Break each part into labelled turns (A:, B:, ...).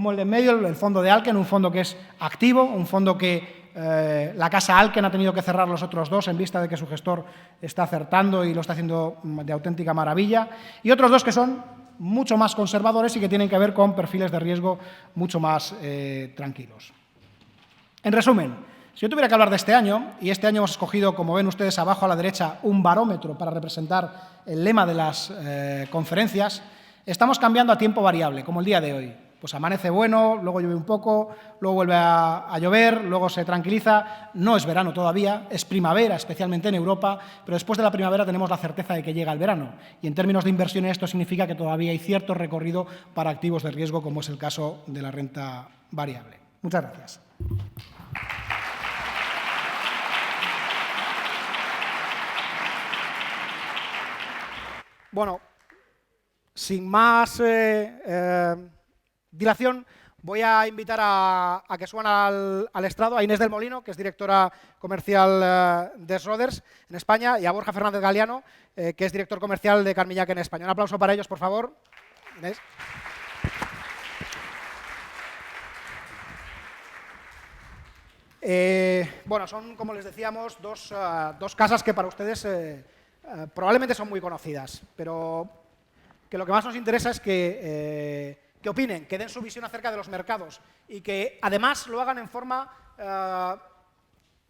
A: como el de en medio, el fondo de Alken, un fondo que es activo, un fondo que la casa Alken ha tenido que cerrar los otros dos en vista de que su gestor está acertando y lo está haciendo de auténtica maravilla, y otros dos que son mucho más conservadores y que tienen que ver con perfiles de riesgo mucho más tranquilos. En resumen, si yo tuviera que hablar de este año, y este año hemos escogido, como ven ustedes abajo a la derecha, un barómetro para representar el lema de las conferencias, estamos cambiando a tiempo variable, como el día de hoy. Pues amanece bueno, luego llueve un poco, luego vuelve a llover, luego se tranquiliza. No es verano todavía, es primavera, especialmente en Europa, pero después de la primavera tenemos la certeza de que llega el verano. Y en términos de inversiones esto significa que todavía hay cierto recorrido para activos de riesgo, como es el caso de la renta variable. Muchas gracias. Bueno, sin más dilación, voy a invitar a que suban al estrado a Inés del Molino, que es directora comercial de Schroders en España, y a Borja Fernández Galiano, que es director comercial de Carmillac en España. Un aplauso para ellos, por favor. Inés. Bueno, son, como les decíamos, dos casas que para ustedes probablemente son muy conocidas, pero que lo que más nos interesa es que opinen, que den su visión acerca de los mercados y que además lo hagan en forma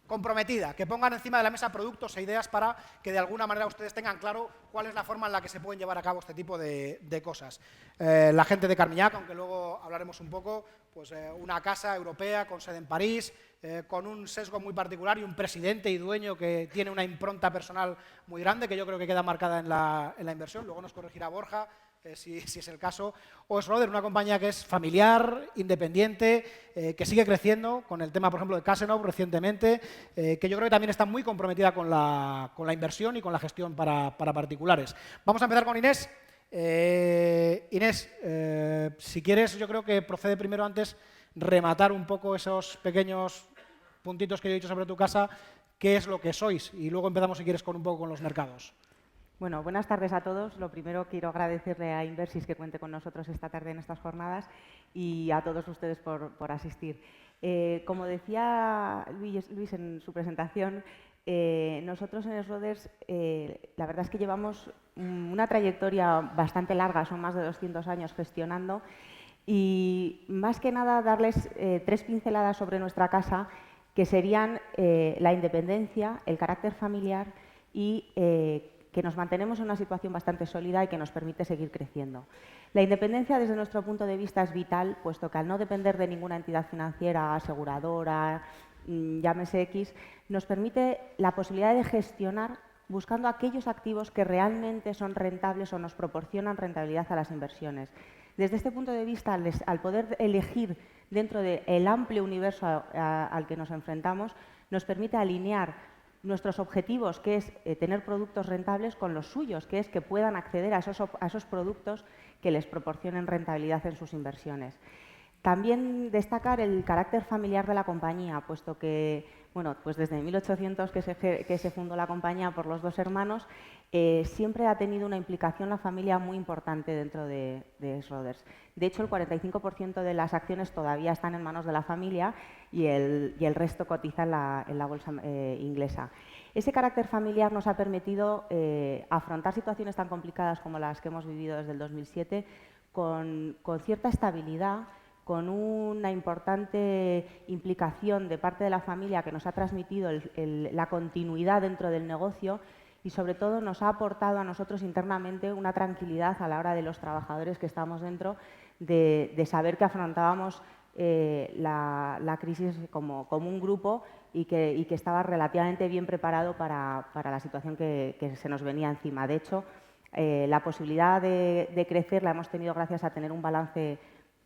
A: comprometida, que pongan encima de la mesa productos e ideas para que de alguna manera ustedes tengan claro cuál es la forma en la que se pueden llevar a cabo este tipo de cosas. La gente de Carmillac, aunque luego hablaremos un poco, pues una casa europea con sede en París, con un sesgo muy particular y un presidente y dueño que tiene una impronta personal muy grande, que yo creo que queda marcada en la inversión. Luego nos corregirá Borja, si es el caso. O Schroders, una compañía que es familiar, independiente, que sigue creciendo, con el tema, por ejemplo, de Casenov recientemente, que yo creo que también está muy comprometida con la inversión y con la gestión para particulares. Vamos a empezar con Inés. Inés, si quieres, yo creo que procede primero antes rematar un poco esos pequeños puntitos que yo he dicho sobre tu casa, qué es lo que sois, y luego empezamos, si quieres, con un poco con los mercados.
B: Bueno, buenas tardes a todos. Lo primero, quiero agradecerle a Inversis que cuente con nosotros esta tarde en estas jornadas y a todos ustedes por asistir. Como decía Luis en su presentación, nosotros en Schroders la verdad es que llevamos una trayectoria bastante larga, son más de 200 años gestionando, y más que nada darles tres pinceladas sobre nuestra casa, que serían la independencia, el carácter familiar y que nos mantenemos en una situación bastante sólida y que nos permite seguir creciendo. La independencia, desde nuestro punto de vista, es vital, puesto que al no depender de ninguna entidad financiera, aseguradora, llámese X, nos permite la posibilidad de gestionar buscando aquellos activos que realmente son rentables o nos proporcionan rentabilidad a las inversiones. Desde este punto de vista, al poder elegir dentro del amplio universo al que nos enfrentamos, nos permite alinear nuestros objetivos, que es tener productos rentables, con los suyos, que es que puedan acceder a esos productos que les proporcionen rentabilidad en sus inversiones. También destacar el carácter familiar de la compañía, puesto que, bueno, pues desde 1800 que se fundó la compañía por los dos hermanos, siempre ha tenido una implicación la familia muy importante dentro de Schroders. De hecho, el 45% de las acciones todavía están en manos de la familia y el resto cotiza en la bolsa inglesa. Ese carácter familiar nos ha permitido afrontar situaciones tan complicadas como las que hemos vivido desde el 2007 con cierta estabilidad, con una importante implicación de parte de la familia que nos ha transmitido la continuidad dentro del negocio y, sobre todo, nos ha aportado a nosotros internamente una tranquilidad a la hora de los trabajadores que estamos dentro, de saber que afrontábamos la crisis como un grupo y que estaba relativamente bien preparado para la situación que se nos venía encima. De hecho, la posibilidad de crecer la hemos tenido gracias a tener un balance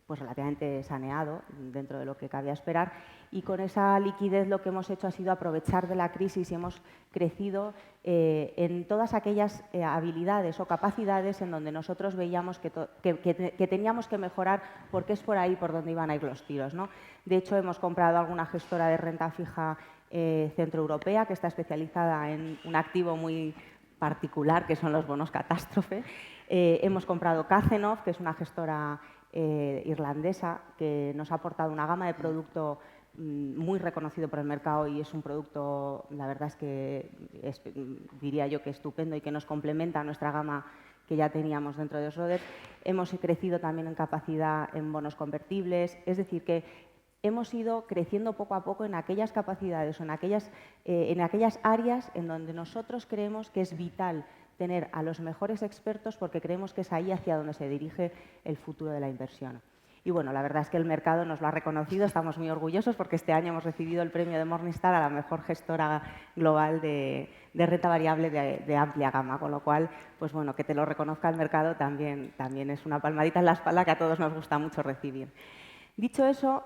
B: pues relativamente saneado dentro de lo que cabía esperar, y con esa liquidez lo que hemos hecho ha sido aprovechar de la crisis y hemos crecido en todas aquellas habilidades o capacidades en donde nosotros veíamos que teníamos que mejorar, porque es por ahí por donde iban a ir los tiros, ¿no? De hecho, hemos comprado alguna gestora de renta fija centroeuropea que está especializada en un activo muy particular, que son los bonos catástrofe. Hemos comprado Cazenov, que es una gestora irlandesa que nos ha aportado una gama de producto muy reconocido por el mercado y es un producto, la verdad es que diría yo que estupendo y que nos complementa a nuestra gama que ya teníamos dentro de Schroders. Hemos crecido también en capacidad en bonos convertibles, es decir, que hemos ido creciendo poco a poco en aquellas capacidades o en aquellas áreas en donde nosotros creemos que es vital tener a los mejores expertos porque creemos que es ahí hacia donde se dirige el futuro de la inversión. Y bueno, la verdad es que el mercado nos lo ha reconocido, estamos muy orgullosos porque este año hemos recibido el premio de Morningstar a la mejor gestora global de renta variable de amplia gama, con lo cual, pues bueno, que te lo reconozca el mercado también es una palmadita en la espalda que a todos nos gusta mucho recibir. Dicho eso,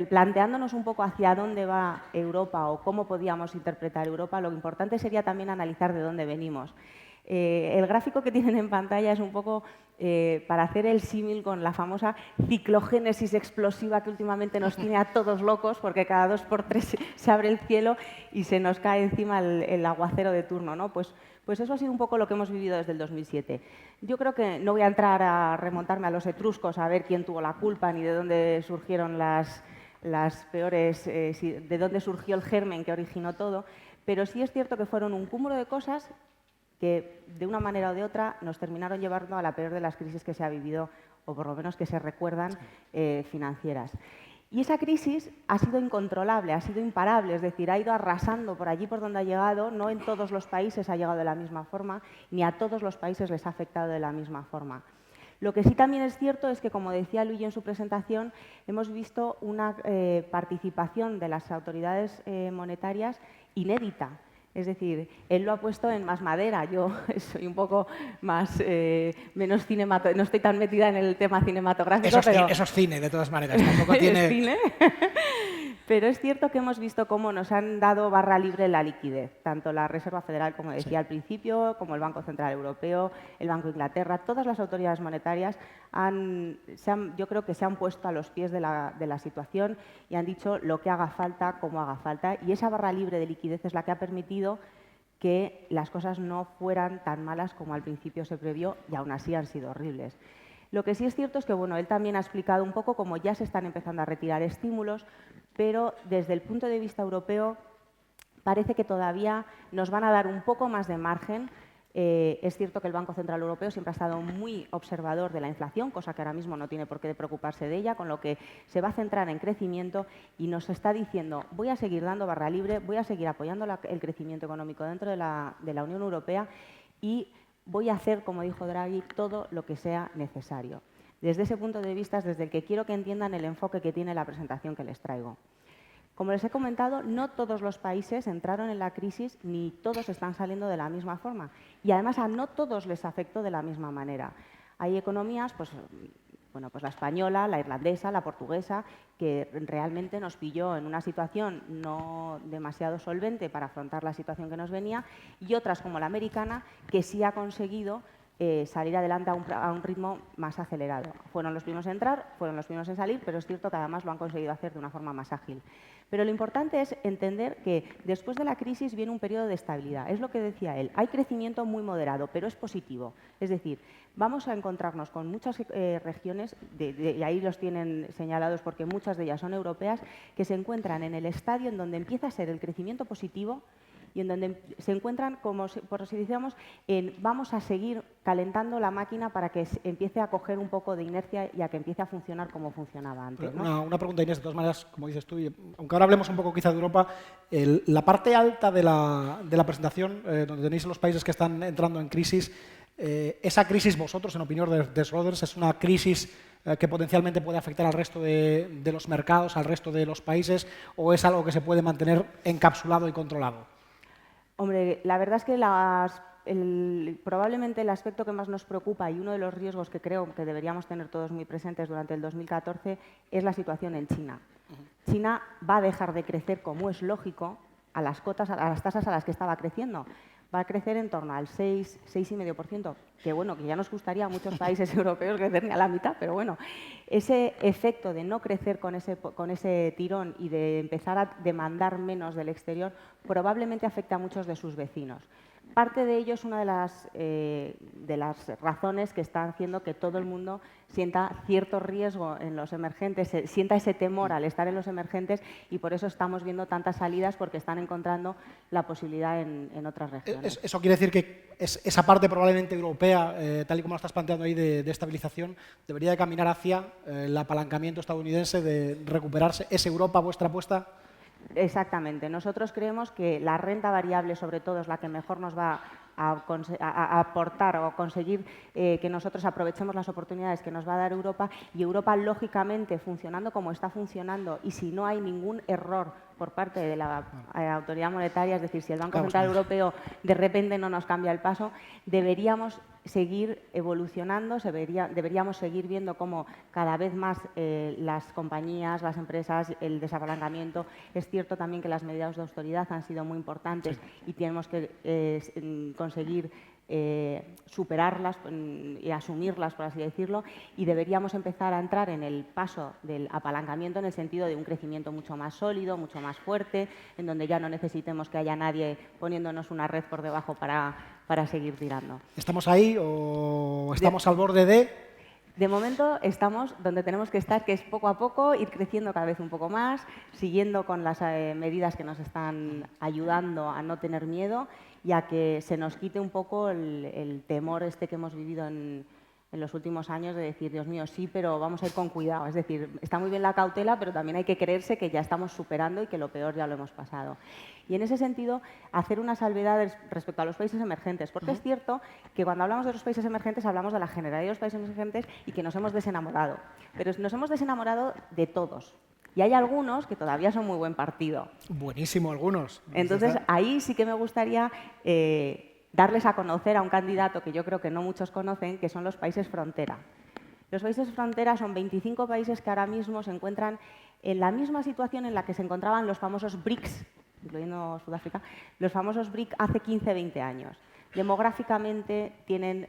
B: planteándonos un poco hacia dónde va Europa o cómo podíamos interpretar Europa, lo importante sería también analizar de dónde venimos. El gráfico que tienen en pantalla es un poco para hacer el símil con la famosa ciclogénesis explosiva que últimamente nos tiene a todos locos porque cada 2 por 3 se abre el cielo y se nos cae encima el aguacero de turno, ¿no? Pues eso ha sido un poco lo que hemos vivido desde el 2007. Yo creo que no voy a entrar a remontarme a los etruscos a ver quién tuvo la culpa ni de dónde surgieron las peores, de dónde surgió el germen que originó todo, pero sí es cierto que fueron un cúmulo de cosas que de una manera o de otra nos terminaron llevando a la peor de las crisis que se ha vivido, o por lo menos que se recuerdan, financieras. Y esa crisis ha sido incontrolable, ha sido imparable, es decir, ha ido arrasando por allí por donde ha llegado, no en todos los países ha llegado de la misma forma, ni a todos los países les ha afectado de la misma forma. Lo que sí también es cierto es que, como decía Luigi en su presentación, hemos visto una participación de las autoridades monetarias inédita. Es decir, él lo ha puesto en más madera, yo soy un poco más, menos cinematográfico, no estoy tan metida en el tema cinematográfico.
A: Eso es cine, de todas maneras, tampoco tiene...
B: ¿Es cine? Pero es cierto que hemos visto cómo nos han dado barra libre la liquidez, tanto la Reserva Federal, como decía al principio, como el Banco Central Europeo, el Banco de Inglaterra, todas las autoridades monetarias yo creo que se han puesto a los pies de la situación y han dicho lo que haga falta, cómo haga falta, y esa barra libre de liquidez es la que ha permitido que las cosas no fueran tan malas como al principio se previó y aún así han sido horribles. Lo que sí es cierto es que bueno, él también ha explicado un poco cómo ya se están empezando a retirar estímulos, pero desde el punto de vista europeo parece que todavía nos van a dar un poco más de margen. Es cierto que el Banco Central Europeo siempre ha estado muy observador de la inflación, cosa que ahora mismo no tiene por qué preocuparse de ella, con lo que se va a centrar en crecimiento y nos está diciendo voy a seguir dando barra libre, voy a seguir apoyando el crecimiento económico dentro de la Unión Europea y voy a hacer, como dijo Draghi, todo lo que sea necesario. Desde ese punto de vista es desde el que quiero que entiendan el enfoque que tiene la presentación que les traigo. Como les he comentado, no todos los países entraron en la crisis ni todos están saliendo de la misma forma. Y además a no todos les afectó de la misma manera. Hay economías, pues la española, la irlandesa, la portuguesa, que realmente nos pilló en una situación no demasiado solvente para afrontar la situación que nos venía, y otras como la americana, que sí ha conseguido salir adelante a un ritmo más acelerado. Fueron los primeros en entrar, fueron los primeros en salir, pero es cierto que además lo han conseguido hacer de una forma más ágil. Pero lo importante es entender que después de la crisis viene un periodo de estabilidad. Es lo que decía él. Hay crecimiento muy moderado, pero es positivo. Es decir, vamos a encontrarnos con muchas regiones, y ahí los tienen señalados porque muchas de ellas son europeas, que se encuentran en el estadio en donde empieza a ser el crecimiento positivo y en donde se encuentran, como por si decíamos, vamos a seguir calentando la máquina para que empiece a coger un poco de inercia y a que empiece a funcionar como funcionaba antes, ¿no?
A: Una pregunta, Inés, de todas maneras, como dices tú, aunque ahora hablemos un poco quizá de Europa, la parte alta de la presentación, donde tenéis los países que están entrando en crisis, esa crisis, vosotros, en opinión de Schroders, es una crisis que potencialmente puede afectar al resto de los mercados, al resto de los países, o es algo que se puede mantener encapsulado y controlado?
B: Hombre, la verdad es que probablemente el aspecto que más nos preocupa y uno de los riesgos que creo que deberíamos tener todos muy presentes durante el 2014 es la situación en China. China va a dejar de crecer, como es lógico, a las tasas a las que estaba creciendo. Va a crecer en torno al 6,5%, que bueno, que ya nos gustaría a muchos países europeos crecer ni a la mitad, pero bueno, ese efecto de no crecer con ese tirón y de empezar a demandar menos del exterior probablemente afecta a muchos de sus vecinos. Parte de ello es una de las razones que está haciendo que todo el mundo sienta cierto riesgo en los emergentes, sienta ese temor al estar en los emergentes, y por eso estamos viendo tantas salidas, porque están encontrando la posibilidad en otras regiones.
A: Eso quiere decir que esa parte probablemente europea, tal y como lo estás planteando ahí, de estabilización, debería de caminar hacia el apalancamiento estadounidense, de recuperarse. ¿Es Europa vuestra apuesta?
B: Exactamente. Nosotros creemos que la renta variable, sobre todo, es la que mejor nos va a aportar o conseguir que nosotros aprovechemos las oportunidades que nos va a dar Europa, y Europa, lógicamente, funcionando como está funcionando, y si no hay ningún error por parte de la autoridad monetaria, es decir, si el Banco Central Europeo de repente no nos cambia el paso, deberíamos seguir evolucionando, deberíamos seguir viendo cómo cada vez más las compañías, las empresas, el desapalancamiento. Es cierto también que las medidas de austeridad han sido muy importantes, y tenemos que conseguir superarlas y asumirlas, por así decirlo, y deberíamos empezar a entrar en el paso del apalancamiento, en el sentido de un crecimiento mucho más sólido, mucho más fuerte, en donde ya no necesitemos que haya nadie poniéndonos una red por debajo para seguir tirando.
A: ¿Estamos ahí o estamos al borde de...?
B: De momento estamos donde tenemos que estar, que es poco a poco ir creciendo cada vez un poco más, siguiendo con las medidas que nos están ayudando a no tener miedo y a que se nos quite un poco el temor este que hemos vivido en los últimos años, de decir, Dios mío, sí, pero vamos a ir con cuidado. Es decir, está muy bien la cautela, pero también hay que creerse que ya estamos superando y que lo peor ya lo hemos pasado. Y en ese sentido, hacer unas salvedades respecto a los países emergentes, porque es cierto que cuando hablamos de los países emergentes hablamos de la generalidad de los países emergentes y que nos hemos desenamorado. Pero nos hemos desenamorado de todos. Y hay algunos que todavía son muy buen partido.
A: Buenísimo, algunos.
B: Entonces, ahí sí que me gustaría darles a conocer a un candidato que yo creo que no muchos conocen, que son los países frontera. Los países frontera son 25 países que ahora mismo se encuentran en la misma situación en la que se encontraban los famosos BRICS, incluyendo Sudáfrica, los famosos BRICS hace 15-20 años. Demográficamente tienen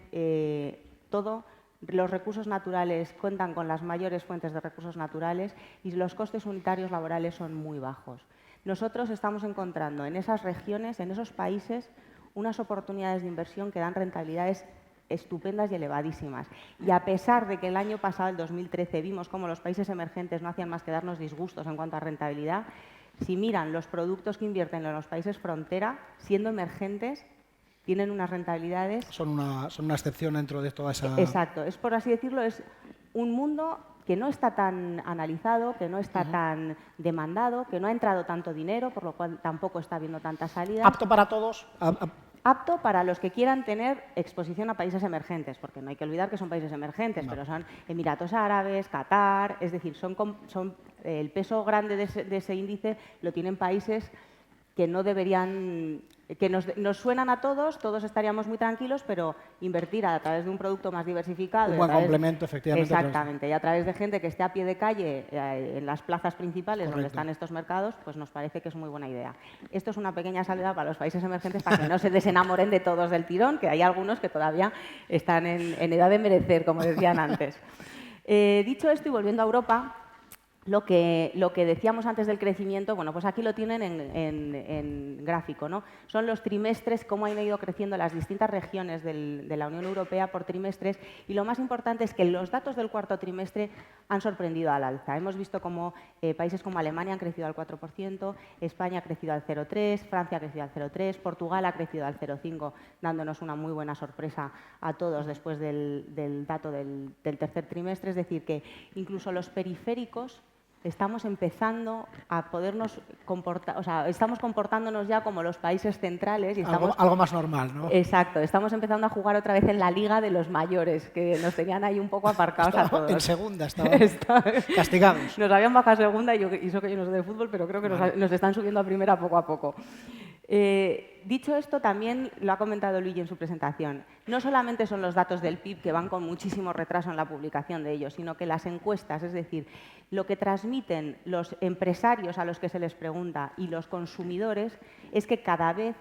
B: todo, los recursos naturales, cuentan con las mayores fuentes de recursos naturales, y los costes unitarios laborales son muy bajos. Nosotros estamos encontrando en esas regiones, en esos países, unas oportunidades de inversión que dan rentabilidades estupendas y elevadísimas. Y a pesar de que el año pasado, el 2013, vimos cómo los países emergentes no hacían más que darnos disgustos en cuanto a rentabilidad, si miran los productos que invierten en los países frontera, siendo emergentes, tienen unas rentabilidades...
A: Son una excepción dentro de toda esa...
B: Exacto. Es, por así decirlo, es un mundo que no está tan analizado, que no está tan demandado, que no ha entrado tanto dinero, por lo cual tampoco está habiendo tantas salidas.
A: ¿Apto para todos?
B: Apto para los que quieran tener exposición a países emergentes, porque no hay que olvidar que son países emergentes, pero son Emiratos Árabes, Qatar, es decir, el peso grande de ese índice lo tienen países que no deberían, que nos suenan a todos estaríamos muy tranquilos, pero invertir a través de un producto más diversificado.
A: Un buen complemento, efectivamente.
B: Exactamente, y a través de gente que esté a pie de calle en las plazas principales donde están estos mercados, pues nos parece que es muy buena idea. Esto es una pequeña salvedad para los países emergentes, para que no se desenamoren de todos del tirón, que hay algunos que todavía están en edad de merecer, como decían antes. Dicho esto, y volviendo a Europa, lo que decíamos antes del crecimiento, bueno, pues aquí lo tienen en gráfico, ¿no? Son los trimestres, cómo han ido creciendo las distintas regiones de la Unión Europea por trimestres, y lo más importante es que los datos del cuarto trimestre han sorprendido al alza. Hemos visto cómo países como Alemania han crecido al 4%, España ha crecido al 0,3%, Francia ha crecido al 0,3%, Portugal ha crecido al 0,5%, dándonos una muy buena sorpresa a todos después del dato del tercer trimestre. Es decir, que incluso los periféricos estamos empezando a podernos comportar, o sea, estamos comportándonos ya como los países centrales. Y estamos,
A: algo más normal, ¿no?
B: Exacto, estamos empezando a jugar otra vez en la liga de los mayores, que nos tenían ahí un poco aparcados a todos.
A: En segunda estaban castigados.
B: Nos habían bajado a segunda, y eso que yo no sé de fútbol, pero creo que nos están subiendo a primera poco a poco. Dicho esto, también lo ha comentado Luigi en su presentación, no solamente son los datos del PIB, que van con muchísimo retraso en la publicación de ellos, sino que las encuestas, es decir, lo que transmiten los empresarios a los que se les pregunta y los consumidores, es que cada vez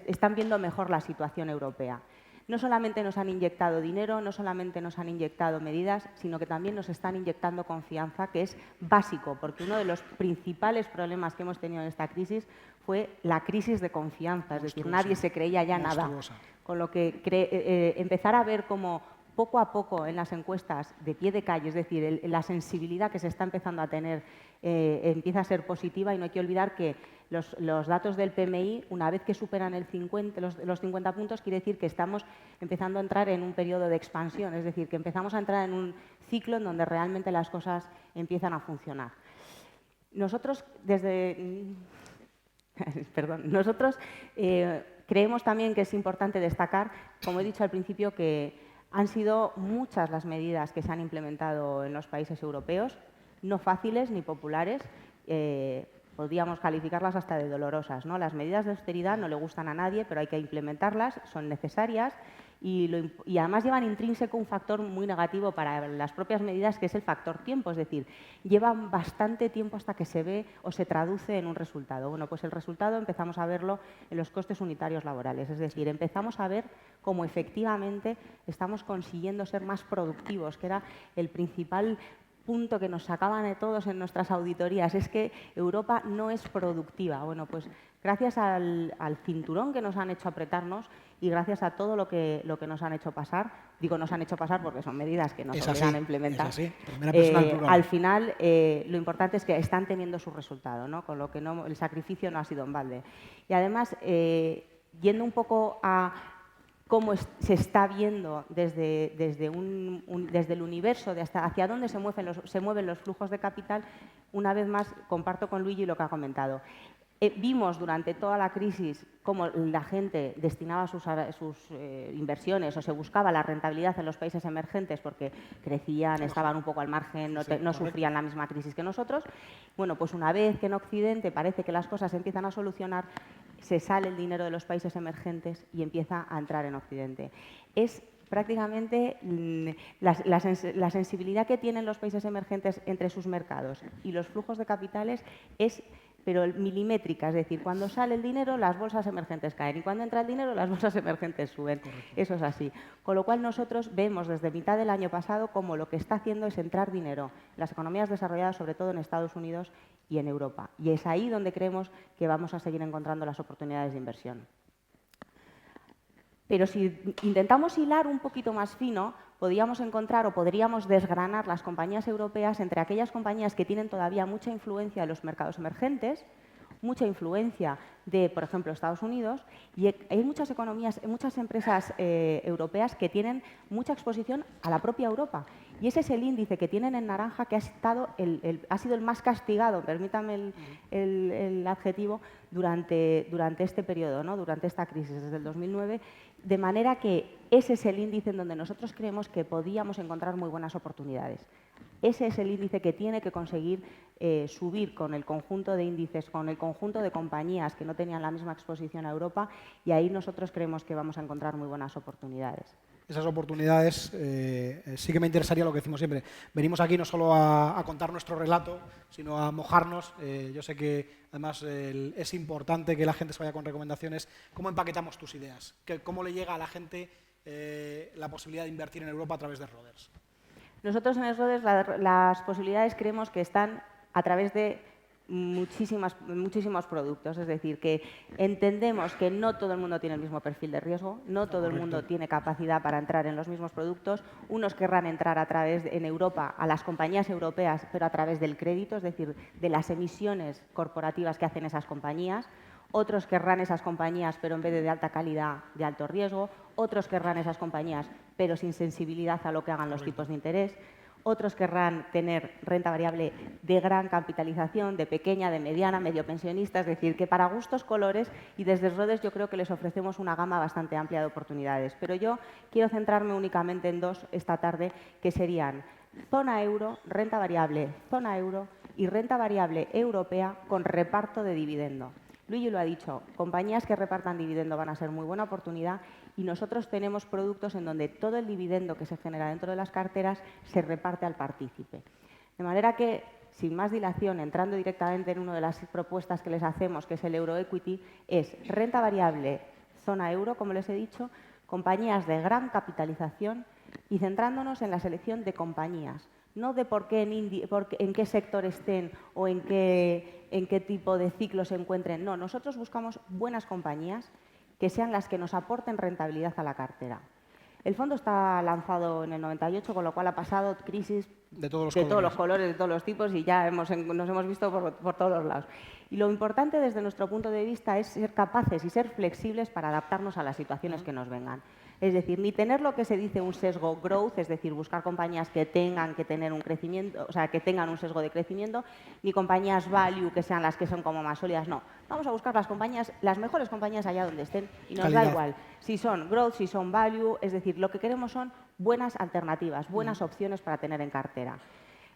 B: están viendo mejor la situación europea. No solamente nos han inyectado dinero, no solamente nos han inyectado medidas, sino que también nos están inyectando confianza, que es básico, porque uno de los principales problemas que hemos tenido en esta crisis fue la crisis de confianza, es decir, nadie se creía ya nada. Con lo que empezar a ver cómo poco a poco en las encuestas de pie de calle, es decir, la sensibilidad que se está empezando a tener empieza a ser positiva y no hay que olvidar que los datos del PMI, una vez que superan los 50 puntos, quiere decir que estamos empezando a entrar en un periodo de expansión, es decir, que empezamos a entrar en un ciclo en donde realmente las cosas empiezan a funcionar. Nosotros, creemos también que es importante destacar, como he dicho al principio, que han sido muchas las medidas que se han implementado en los países europeos, no fáciles ni populares, podríamos calificarlas hasta de dolorosas, ¿no? Las medidas de austeridad no le gustan a nadie, pero hay que implementarlas, son necesarias y además llevan intrínseco un factor muy negativo para las propias medidas, que es el factor tiempo, es decir, llevan bastante tiempo hasta que se ve o se traduce en un resultado. Bueno, pues el resultado empezamos a verlo en los costes unitarios laborales, es decir, empezamos a ver cómo efectivamente estamos consiguiendo ser más productivos, que era el principal punto que nos sacaban de todos en nuestras auditorías, es que Europa no es productiva. Bueno, pues gracias al cinturón que nos han hecho apretarnos y gracias a todo lo que nos han hecho pasar, digo nos han hecho pasar porque son medidas que nos obligan a implementar, al final lo importante es que están teniendo su resultado, ¿no? Con lo que el sacrificio no ha sido en balde. Y además, yendo un poco a cómo se está viendo desde el universo, hacia dónde se mueven los flujos de capital, una vez más comparto con Luigi lo que ha comentado. Vimos durante toda la crisis cómo la gente destinaba sus inversiones o se buscaba la rentabilidad en los países emergentes porque crecían, estaban un poco al margen, no sufrían la misma crisis que nosotros. Bueno, pues una vez que en Occidente parece que las cosas se empiezan a solucionar, se sale el dinero de los países emergentes y empieza a entrar en Occidente. Es prácticamente la sensibilidad que tienen los países emergentes entre sus mercados y los flujos de capitales es pero milimétrica, es decir, cuando sale el dinero las bolsas emergentes caen y cuando entra el dinero las bolsas emergentes suben. Correcto. Eso es así. Con lo cual nosotros vemos desde mitad del año pasado cómo lo que está haciendo es entrar dinero en las economías desarrolladas, sobre todo en Estados Unidos y en Europa. Y es ahí donde creemos que vamos a seguir encontrando las oportunidades de inversión. Pero si intentamos hilar un poquito más fino, podríamos encontrar o podríamos desgranar las compañías europeas entre aquellas compañías que tienen todavía mucha influencia de los mercados emergentes, mucha influencia de, por ejemplo, Estados Unidos, y hay muchas empresas europeas que tienen mucha exposición a la propia Europa. Y ese es el índice que tienen en naranja que ha sido el más castigado, permítanme el adjetivo, durante este periodo, ¿no? Durante esta crisis, desde el 2009, de manera que ese es el índice en donde nosotros creemos que podíamos encontrar muy buenas oportunidades. Ese es el índice que tiene que conseguir subir con el conjunto de índices, con el conjunto de compañías que no tenían la misma exposición a Europa, y ahí nosotros creemos que vamos a encontrar muy buenas oportunidades.
A: Esas oportunidades, sí que me interesaría lo que decimos siempre. Venimos aquí no solo a contar nuestro relato, sino a mojarnos. Yo sé que además es importante que la gente se vaya con recomendaciones. ¿Cómo empaquetamos tus ideas? ¿Cómo le llega a la gente la posibilidad de invertir en Europa a través de Roders?
B: Nosotros en Roders las posibilidades creemos que están a través de muchísimos productos, es decir, que entendemos que no todo el mundo tiene el mismo perfil de riesgo, no todo el mundo tiene capacidad para entrar en los mismos productos, unos querrán entrar en Europa a las compañías europeas, pero a través del crédito, es decir, de las emisiones corporativas que hacen esas compañías, otros querrán esas compañías, pero en vez de alta calidad, de alto riesgo, otros querrán esas compañías, pero sin sensibilidad a lo que hagan los tipos de interés. Otros querrán tener renta variable de gran capitalización, de pequeña, de mediana, medio pensionista, es decir, que para gustos colores, y desde Roders yo creo que les ofrecemos una gama bastante amplia de oportunidades. Pero yo quiero centrarme únicamente en dos esta tarde, que serían zona euro, renta variable, zona euro y renta variable europea con reparto de dividendo. Luigi lo ha dicho, compañías que repartan dividendo van a ser muy buena oportunidad y nosotros tenemos productos en donde todo el dividendo que se genera dentro de las carteras se reparte al partícipe. De manera que, sin más dilación, entrando directamente en una de las propuestas que les hacemos, que es el Euroequity, es renta variable, zona euro, como les he dicho, compañías de gran capitalización y centrándonos en la selección de compañías. No de en qué sector estén o en qué tipo de ciclo se encuentren. No, nosotros buscamos buenas compañías que sean las que nos aporten rentabilidad a la cartera. El fondo está lanzado en el 98, con lo cual ha pasado crisis
A: De todos los
B: de
A: colores.
B: todos los colores, de todos los tipos, y ya nos hemos visto por todos los lados. Y lo importante desde nuestro punto de vista es ser capaces y ser flexibles para adaptarnos a las situaciones que nos vengan. Es decir, ni tener lo que se dice un sesgo growth, es decir, buscar compañías que tengan que tener un crecimiento, o sea, que tengan un sesgo de crecimiento, ni compañías value que sean las que son como más sólidas, no. Vamos a buscar las mejores compañías allá donde estén y nos da igual si son growth, si son value, es decir, lo que queremos son buenas alternativas, buenas opciones para tener en cartera.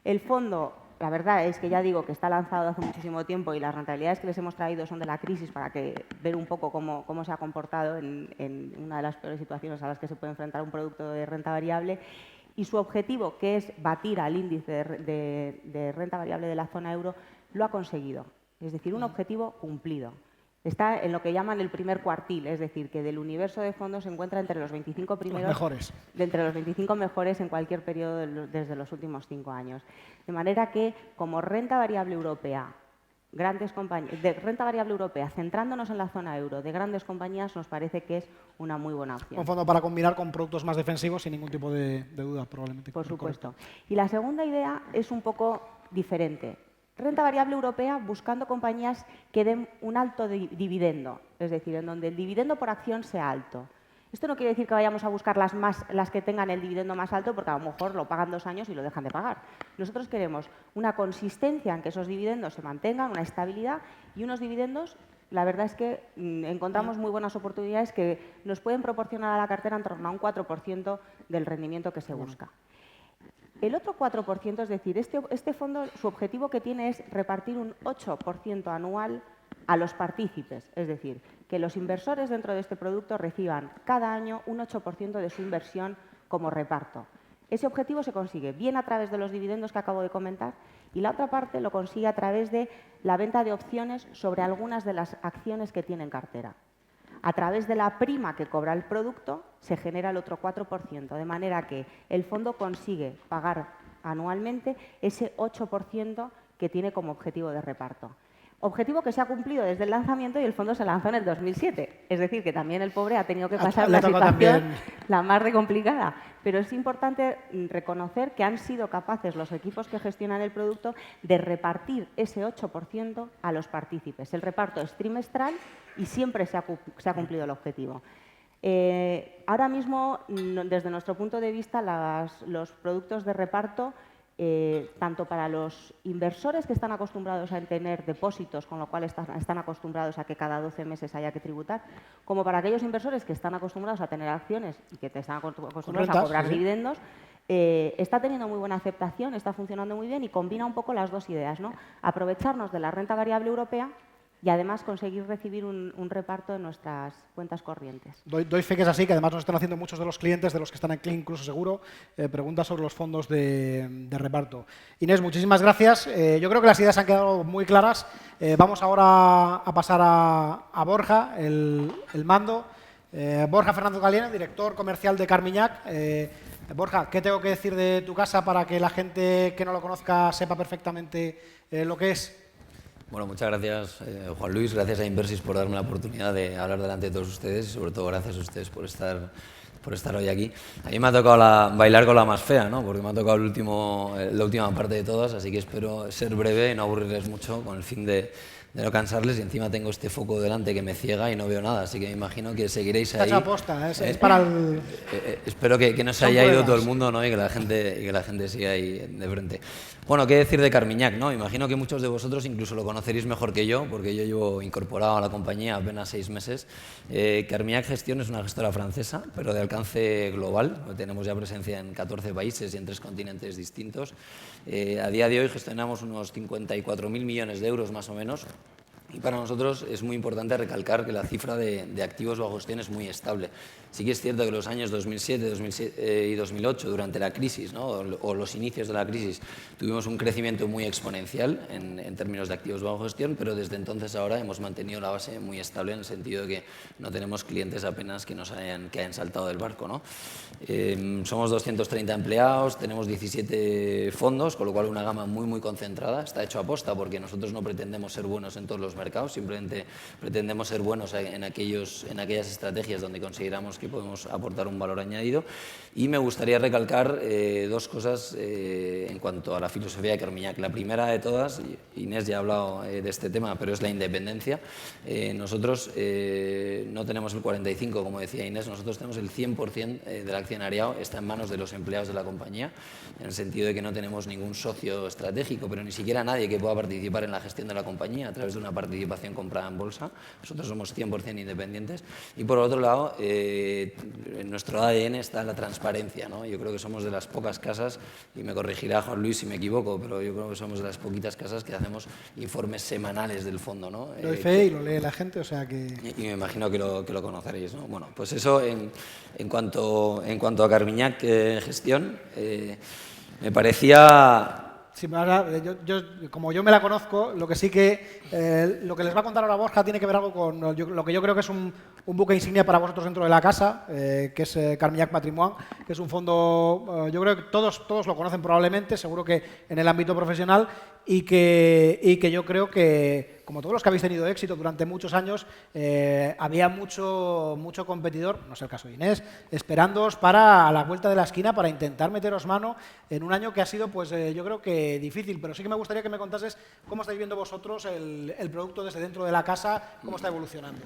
B: El fondo, la verdad es que ya digo que está lanzado hace muchísimo tiempo y las rentabilidades que les hemos traído son de la crisis para ver un poco cómo se ha comportado en una de las peores situaciones a las que se puede enfrentar un producto de renta variable. Y su objetivo, que es batir al índice de renta variable de la zona euro, lo ha conseguido. Es decir, un objetivo cumplido. Está en lo que llaman el primer cuartil, es decir, que del universo de fondos se encuentra entre los 25 primeros,
A: los mejores.
B: entre los 25 mejores en cualquier periodo desde los últimos 5 años. De manera que, como renta variable europea, de renta variable europea, centrándonos en la zona euro, de grandes compañías, nos parece que es una muy buena opción.
A: Un fondo para combinar con productos más defensivos sin ningún tipo de duda, probablemente.
B: Por supuesto. Y la segunda idea es un poco diferente. Renta variable europea buscando compañías que den un alto dividendo, es decir, en donde el dividendo por acción sea alto. Esto no quiere decir que vayamos a buscar las que tengan el dividendo más alto, porque a lo mejor lo pagan 2 años y lo dejan de pagar. Nosotros queremos una consistencia en que esos dividendos se mantengan, una estabilidad y unos dividendos. La verdad es que encontramos muy buenas oportunidades que nos pueden proporcionar a la cartera en torno a un 4% del rendimiento que se busca. El otro 4%, es decir, este fondo, su objetivo que tiene es repartir un 8% anual a los partícipes, es decir, que los inversores dentro de este producto reciban cada año un 8% de su inversión como reparto. Ese objetivo se consigue bien a través de los dividendos que acabo de comentar y la otra parte lo consigue a través de la venta de opciones sobre algunas de las acciones que tiene en cartera. A través de la prima que cobra el producto se genera el otro 4%, de manera que el fondo consigue pagar anualmente ese 8% que tiene como objetivo de reparto. Objetivo que se ha cumplido desde el lanzamiento y el fondo se lanzó en el 2007. Es decir, que también el pobre ha tenido que pasar la situación la más de complicada. Pero es importante reconocer que han sido capaces los equipos que gestionan el producto de repartir ese 8% a los partícipes. El reparto es trimestral y siempre se ha cumplido el objetivo. Ahora mismo, desde nuestro punto de vista, los productos de reparto, tanto para los inversores que están acostumbrados a tener depósitos, con lo cual están acostumbrados a que cada 12 meses haya que tributar, como para aquellos inversores que están acostumbrados a tener acciones y que están acostumbrados a cobrar dividendos, está teniendo muy buena aceptación, está funcionando muy bien y combina un poco las dos ideas, ¿no? Aprovecharnos de la renta variable europea y además conseguir recibir un reparto en nuestras cuentas corrientes.
A: Doy fe que es así, que además nos están haciendo muchos de los clientes, de los que están aquí incluso seguro, preguntas sobre los fondos de reparto. Inés, muchísimas gracias. Yo creo que las ideas han quedado muy claras. Vamos ahora a pasar a Borja, el mando. Borja Fernández Galieno, director comercial de Carmiñac. Borja, ¿qué tengo que decir de tu casa para que la gente que no lo conozca sepa perfectamente lo que es?
C: Bueno, muchas gracias, Juan Luis. Gracias a Inversis por darme la oportunidad de hablar delante de todos ustedes y, sobre todo, gracias a ustedes por estar hoy aquí. A mí me ha tocado bailar con la más fea, ¿no? Porque me ha tocado la última parte de todas, así que espero ser breve y no aburrirles mucho con el fin de no cansarles. Y encima tengo este foco delante que me ciega y no veo nada, así que me imagino que seguiréis ahí.
A: Está hecho aposta, es para el...
C: Espero que no se haya ido todo el mundo, ¿no? y que la gente siga ahí de frente. Bueno, ¿qué decir de Carmiñac, no? Imagino que muchos de vosotros incluso lo conoceréis mejor que yo, porque yo llevo incorporado a la compañía apenas 6 meses. Carmiñac Gestión es una gestora francesa, pero de alcance global. Tenemos ya presencia en 14 países y en 3 continentes distintos. A día de hoy gestionamos unos 54.000 millones de euros más o menos. Y para nosotros es muy importante recalcar que la cifra de activos bajo gestión es muy estable. Sí que es cierto que los años 2007 y 2008, durante la crisis, ¿no? o los inicios de la crisis, tuvimos un crecimiento muy exponencial en términos de activos bajo gestión, pero desde entonces ahora hemos mantenido la base muy estable en el sentido de que no tenemos clientes apenas que hayan saltado del barco, ¿no? Somos 230 empleados, tenemos 17 fondos, con lo cual una gama muy concentrada. Está hecho a posta porque nosotros no pretendemos ser buenos en todos los mercado, simplemente pretendemos ser buenos en aquellas estrategias donde consideramos que podemos aportar un valor añadido. Y me gustaría recalcar dos cosas en cuanto a la filosofía de Carmiñac. La primera de todas, Inés ya ha hablado de este tema, pero es la independencia. Nosotros no tenemos el 45%, como decía Inés, nosotros tenemos el 100% del accionariado, está en manos de los empleados de la compañía, en el sentido de que no tenemos ningún socio estratégico, pero ni siquiera nadie que pueda participar en la gestión de la compañía a través de una participación comprada en bolsa. Nosotros somos 100% independientes. Y por otro lado, en nuestro ADN está la transparencia, ¿no? Yo creo que somos de las pocas casas, y me corregirá Juan Luis si me equivoco, pero yo creo que somos de las poquitas casas que hacemos informes semanales del fondo, ¿no?
A: Lo doy fe y lo lee la gente, o sea que...
C: Y me imagino que lo conoceréis, ¿no? Bueno, pues eso en cuanto a Carmiñac gestión, me parecía...
A: Sí, ahora, como yo me la conozco, lo que sí que lo que les va a contar ahora Borja tiene que ver algo con lo que yo creo que es un buque insignia para vosotros dentro de la casa, que es Carmiñac Patrimoine, que es un fondo, yo creo que todos lo conocen probablemente, seguro que en el ámbito profesional, y que yo creo que, como todos los que habéis tenido éxito durante muchos años, había mucho competidor, no es el caso de Inés, esperándoos para a la vuelta de la esquina para intentar meteros mano en un año que ha sido, pues yo creo que difícil, pero sí que me gustaría que me contases cómo estáis viendo vosotros el producto desde dentro de la casa, cómo está evolucionando.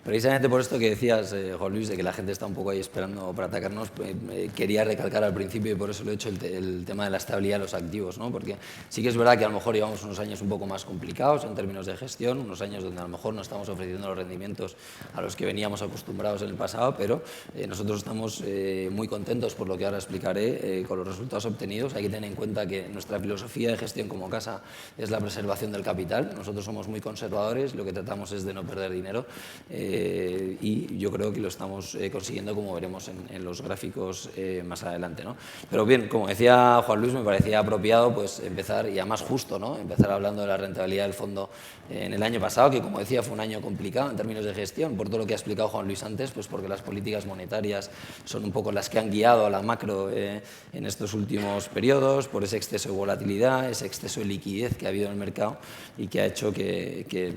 C: Precisamente por esto que decías, Juan Luis, de que la gente está un poco ahí esperando para atacarnos, quería recalcar al principio, y por eso lo he hecho, el tema de la estabilidad de los activos, ¿no? Porque sí que es verdad que a lo mejor llevamos unos años un poco más complicados en términos de gestión, unos años donde a lo mejor no estamos ofreciendo los rendimientos a los que veníamos acostumbrados en el pasado, pero nosotros estamos muy contentos por lo que ahora explicaré con los resultados obtenidos. Hay que tener en cuenta que nuestra filosofía de gestión como casa es la preservación del capital. Nosotros somos muy conservadores, lo que tratamos es de no perder dinero y yo creo que lo estamos consiguiendo, como veremos en los gráficos más adelante, ¿no? Pero bien, como decía Juan Luis, me parecía apropiado pues empezar, y además justo, ¿no? Empezar hablando de la rentabilidad del fondo en el año pasado, que como decía fue un año complicado en términos de gestión, por todo lo que ha explicado Juan Luis antes, pues porque las políticas monetarias son un poco las que han guiado a la macro en estos últimos periodos, por ese exceso de volatilidad, ese exceso de liquidez que ha habido en el mercado y que ha hecho que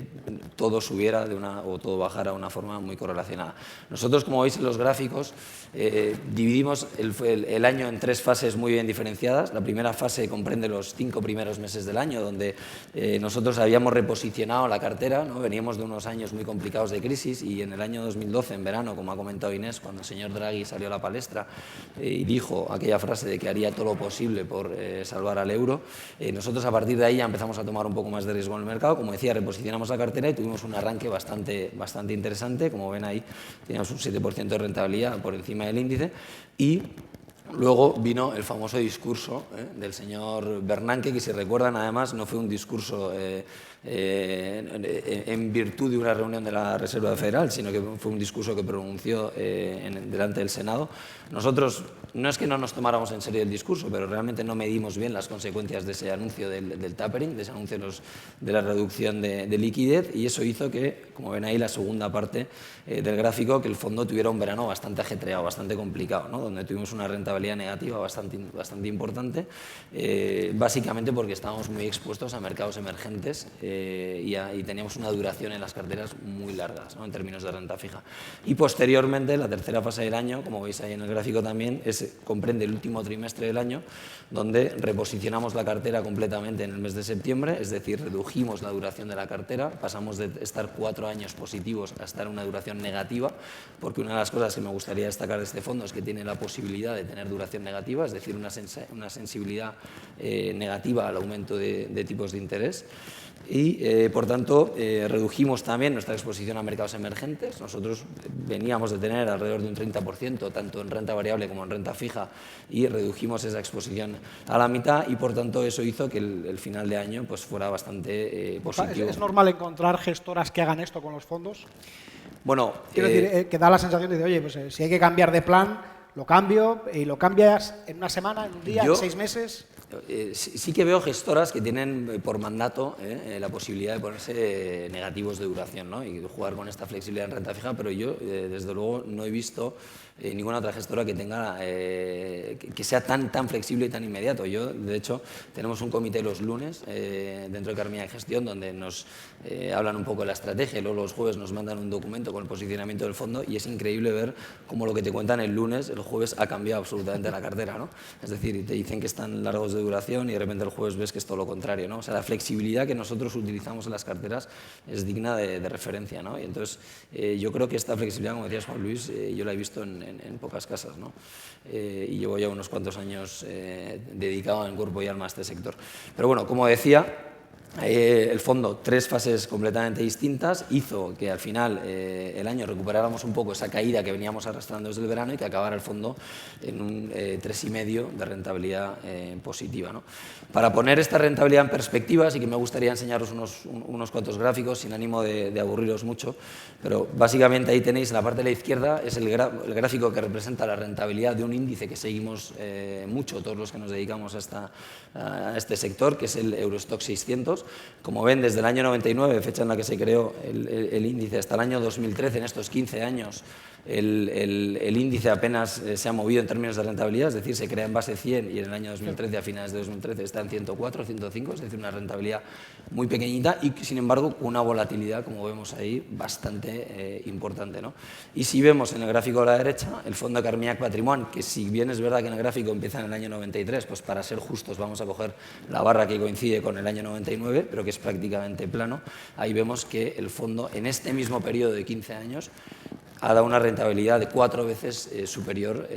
C: todo subiera o todo bajara de una forma muy correlacionada. Nosotros, como veis en los gráficos, dividimos el año en tres fases muy bien diferenciadas. La primera fase comprende los 5 primeros meses del año, donde nosotros habíamos reposicionado la cartera, ¿no? Veníamos de unos años muy complicados de crisis y en el año 2012, en verano, como ha comentado Inés, cuando el señor Draghi salió a la palestra y dijo aquella frase de que haría todo lo posible por salvar al euro, nosotros a partir de ahí ya empezamos a tomar un poco más de riesgo en el mercado. Como decía, reposicionamos la cartera y tuvimos un arranque bastante interesante. Como ven ahí, teníamos un 7% de rentabilidad por encima del índice y luego vino el famoso discurso del señor Bernanke, que si recuerdan además no fue un discurso en virtud de una reunión de la Reserva Federal, sino que fue un discurso que pronunció delante del Senado. Nosotros no es que no nos tomáramos en serio el discurso, pero realmente no medimos bien las consecuencias de ese anuncio del tapering, de ese anuncio de la reducción de liquidez, y eso hizo que, como ven ahí la segunda parte del gráfico, que el fondo tuviera un verano bastante ajetreado, bastante complicado, ¿no? Donde tuvimos una rentabilidad negativa bastante importante, básicamente porque estábamos muy expuestos a mercados emergentes y teníamos una duración en las carteras muy largas, ¿no? En términos de renta fija. Y posteriormente, la tercera fase del año, como veis ahí en el gráfico también, comprende el último trimestre del año, donde reposicionamos la cartera completamente en el mes de septiembre, es decir, redujimos la duración de la cartera, pasamos de estar 4 años positivos a estar en una duración negativa, porque una de las cosas que me gustaría destacar de este fondo es que tiene la posibilidad de tener duración negativa, es decir, una sensibilidad negativa al aumento de tipos de interés. Y, por tanto, redujimos también nuestra exposición a mercados emergentes. Nosotros veníamos de tener alrededor de un 30%, tanto en renta variable como en renta fija, y redujimos esa exposición a la mitad y, por tanto, eso hizo que el final de año pues, fuera bastante positivo.
A: ¿Es normal encontrar gestoras que hagan esto con los fondos?
C: Bueno,
A: quiero decir, que da la sensación de, oye, pues si hay que cambiar de plan, lo cambio y lo cambias en una semana, en un día, en 6 meses.
C: Sí que veo gestoras que tienen por mandato la posibilidad de ponerse negativos de duración, ¿no? Y jugar con esta flexibilidad en renta fija, pero yo desde luego no he visto ninguna otra gestora que tenga que sea tan flexible y tan inmediato. Yo, de hecho, tenemos un comité los lunes dentro de Carmignac Gestión donde nos hablan un poco de la estrategia y luego los jueves nos mandan un documento con el posicionamiento del fondo y es increíble ver cómo lo que te cuentan el lunes, el jueves ha cambiado absolutamente la cartera, ¿no? Es decir, te dicen que están largos de duración y de repente el jueves ves que es todo lo contrario, ¿no? O sea, la flexibilidad que nosotros utilizamos en las carteras es digna de referencia, ¿no? Y entonces yo creo que esta flexibilidad, como decías Juan Luis, yo la he visto en pocas casas, ¿no? Y llevo ya unos cuantos años dedicado en cuerpo y alma a este sector. Pero bueno, como decía, el fondo, 3 fases completamente distintas, hizo que al final el año recuperáramos un poco esa caída que veníamos arrastrando desde el verano y que acabara el fondo en un 3,5 de rentabilidad positiva, ¿no? Para poner esta rentabilidad en perspectiva, sí que me gustaría enseñaros unos cuantos gráficos sin ánimo de aburriros mucho, pero básicamente ahí tenéis en la parte de la izquierda es el gráfico que representa la rentabilidad de un índice que seguimos mucho todos los que nos dedicamos a este sector, que es el Eurostoxx 600. Como ven, desde el año 99, fecha en la que se creó el índice, hasta el año 2013, en estos 15 años, el índice apenas se ha movido en términos de rentabilidad, es decir, se crea en base 100 y en el año 2013, a finales de 2013, está en 104, 105, es decir, una rentabilidad muy pequeñita y, sin embargo, con una volatilidad, como vemos ahí, bastante importante, ¿no? Y si vemos en el gráfico de la derecha, el fondo de Carmignac Patrimoine, que si bien es verdad que en el gráfico empieza en el año 93, pues para ser justos vamos a coger la barra que coincide con el año 99, pero que es prácticamente plano, ahí vemos que el fondo en este mismo periodo de 15 años ha dado una rentabilidad de 4 veces superior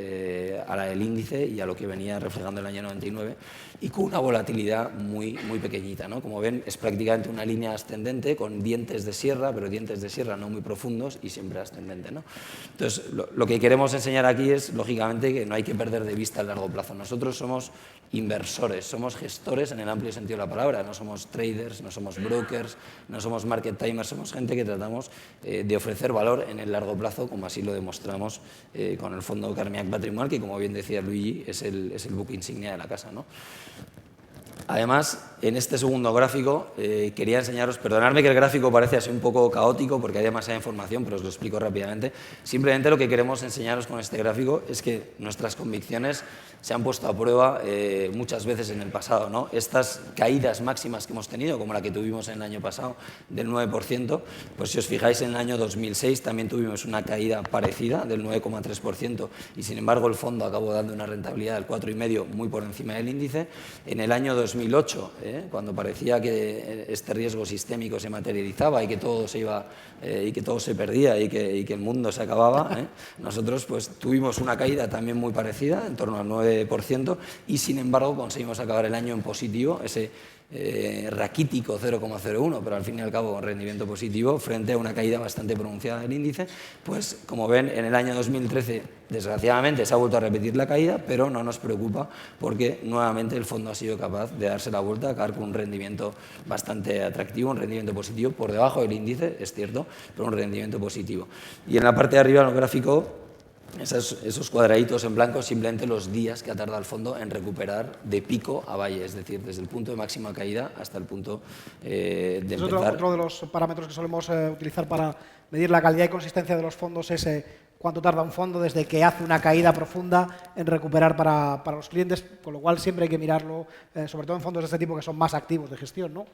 C: a la del índice y a lo que venía reflejando el año 99 y con una volatilidad muy pequeñita, ¿no? Como ven, es prácticamente una línea ascendente con dientes de sierra, pero dientes de sierra no muy profundos y siempre ascendente, ¿no? Entonces, lo que queremos enseñar aquí es, lógicamente, que no hay que perder de vista el largo plazo. Nosotros somos inversores, somos gestores en el amplio sentido de la palabra, no somos traders, no somos brokers, no somos market timers, somos gente que tratamos de ofrecer valor en el largo plazo, como así lo demostramos con el fondo Carmignac Patrimoine, que como bien decía Luigi, es el buque insignia de la casa, ¿no? Además, en este segundo gráfico quería enseñaros, perdonadme que el gráfico parece así un poco caótico porque hay demasiada información, pero os lo explico rápidamente. Simplemente lo que queremos enseñaros con este gráfico es que nuestras convicciones se han puesto a prueba muchas veces en el pasado, ¿no? Estas caídas máximas que hemos tenido, como la que tuvimos en el año pasado del 9%, pues si os fijáis en el año 2006 también tuvimos una caída parecida del 9,3% y sin embargo el fondo acabó dando una rentabilidad del 4,5% muy por encima del índice. En el año 2008, cuando parecía que este riesgo sistémico se materializaba y que todo se iba y que todo se perdía y que el mundo se acababa, nosotros pues tuvimos una caída también muy parecida, en torno al 9%, y sin embargo conseguimos acabar el año en positivo, ese raquítico 0,01, pero al fin y al cabo un rendimiento positivo frente a una caída bastante pronunciada del índice. Pues como ven, en el año 2013 desgraciadamente se ha vuelto a repetir la caída, pero no nos preocupa porque nuevamente el fondo ha sido capaz de darse la vuelta, acabar con un rendimiento bastante atractivo, un rendimiento positivo por debajo del índice, es cierto, pero un rendimiento positivo. Y en la parte de arriba del gráfico, esos cuadraditos en blanco, simplemente los días que ha tardado el fondo en recuperar de pico a valle, es decir, desde el punto de máxima caída hasta el punto de empezar.
A: Otro de los parámetros que solemos utilizar para medir la calidad y consistencia de los fondos es cuánto tarda un fondo desde que hace una caída profunda en recuperar para los clientes, con lo cual siempre hay que mirarlo, sobre todo en fondos de este tipo que son más activos de gestión, ¿no?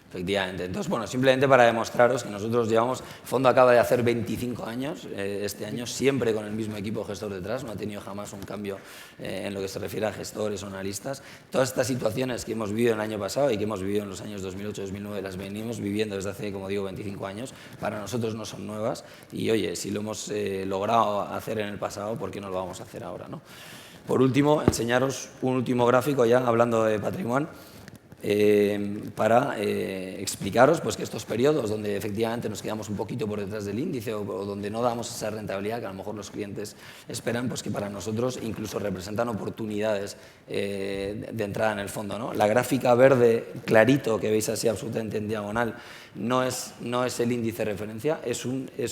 C: Efectivamente. Entonces, bueno, simplemente para demostraros que nosotros llevamos, el fondo acaba de hacer 25 años, este año, siempre con el mismo equipo gestor detrás, no ha tenido jamás un cambio en lo que se refiere a gestores o analistas. Todas estas situaciones que hemos vivido el año pasado y que hemos vivido en los años 2008-2009 las venimos viviendo desde hace, como digo, 25 años, para nosotros no son nuevas y, oye, si lo hemos logrado hacer en el pasado, ¿por qué no lo vamos a hacer ahora, no? Por último, enseñaros un último gráfico ya, hablando de patrimonio. para explicaros pues, que estos periodos donde efectivamente nos quedamos un poquito por detrás del índice o donde no damos esa rentabilidad que a lo mejor los clientes esperan, pues que para nosotros incluso representan oportunidades de entrada en el fondo, ¿no? La gráfica verde clarito que veis así absolutamente en diagonal no es el índice de referencia, es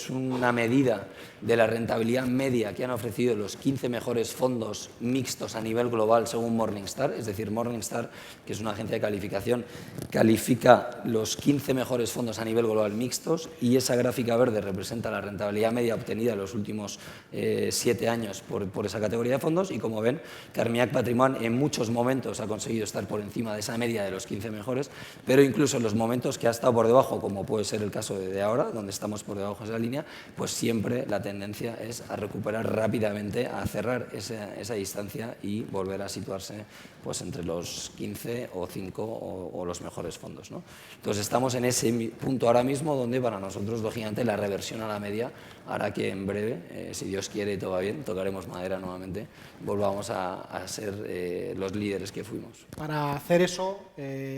C: una medida de la rentabilidad media que han ofrecido los 15 mejores fondos mixtos a nivel global según Morningstar. Es decir, Morningstar, que es una agencia de calificación, califica los 15 mejores fondos a nivel global mixtos, y esa gráfica verde representa la rentabilidad media obtenida en los últimos 7 años por esa categoría de fondos. Y como ven, Carmignac Patrimoine en muchos momentos ha conseguido estar por encima de esa media de los 15 mejores, pero incluso en los momentos que ha estado por debajo, como puede ser el caso de ahora, donde estamos por debajo de esa línea, pues siempre la tendencia es a recuperar rápidamente, a cerrar esa distancia y volver a situarse pues entre los 15 o 5 o los mejores fondos, ¿no? Entonces estamos en ese punto ahora mismo donde para nosotros, lógicamente, la reversión a la media hará que en breve, si Dios quiere y todo va bien, tocaremos madera nuevamente, volvamos a ser los líderes que fuimos.
A: Para hacer eso,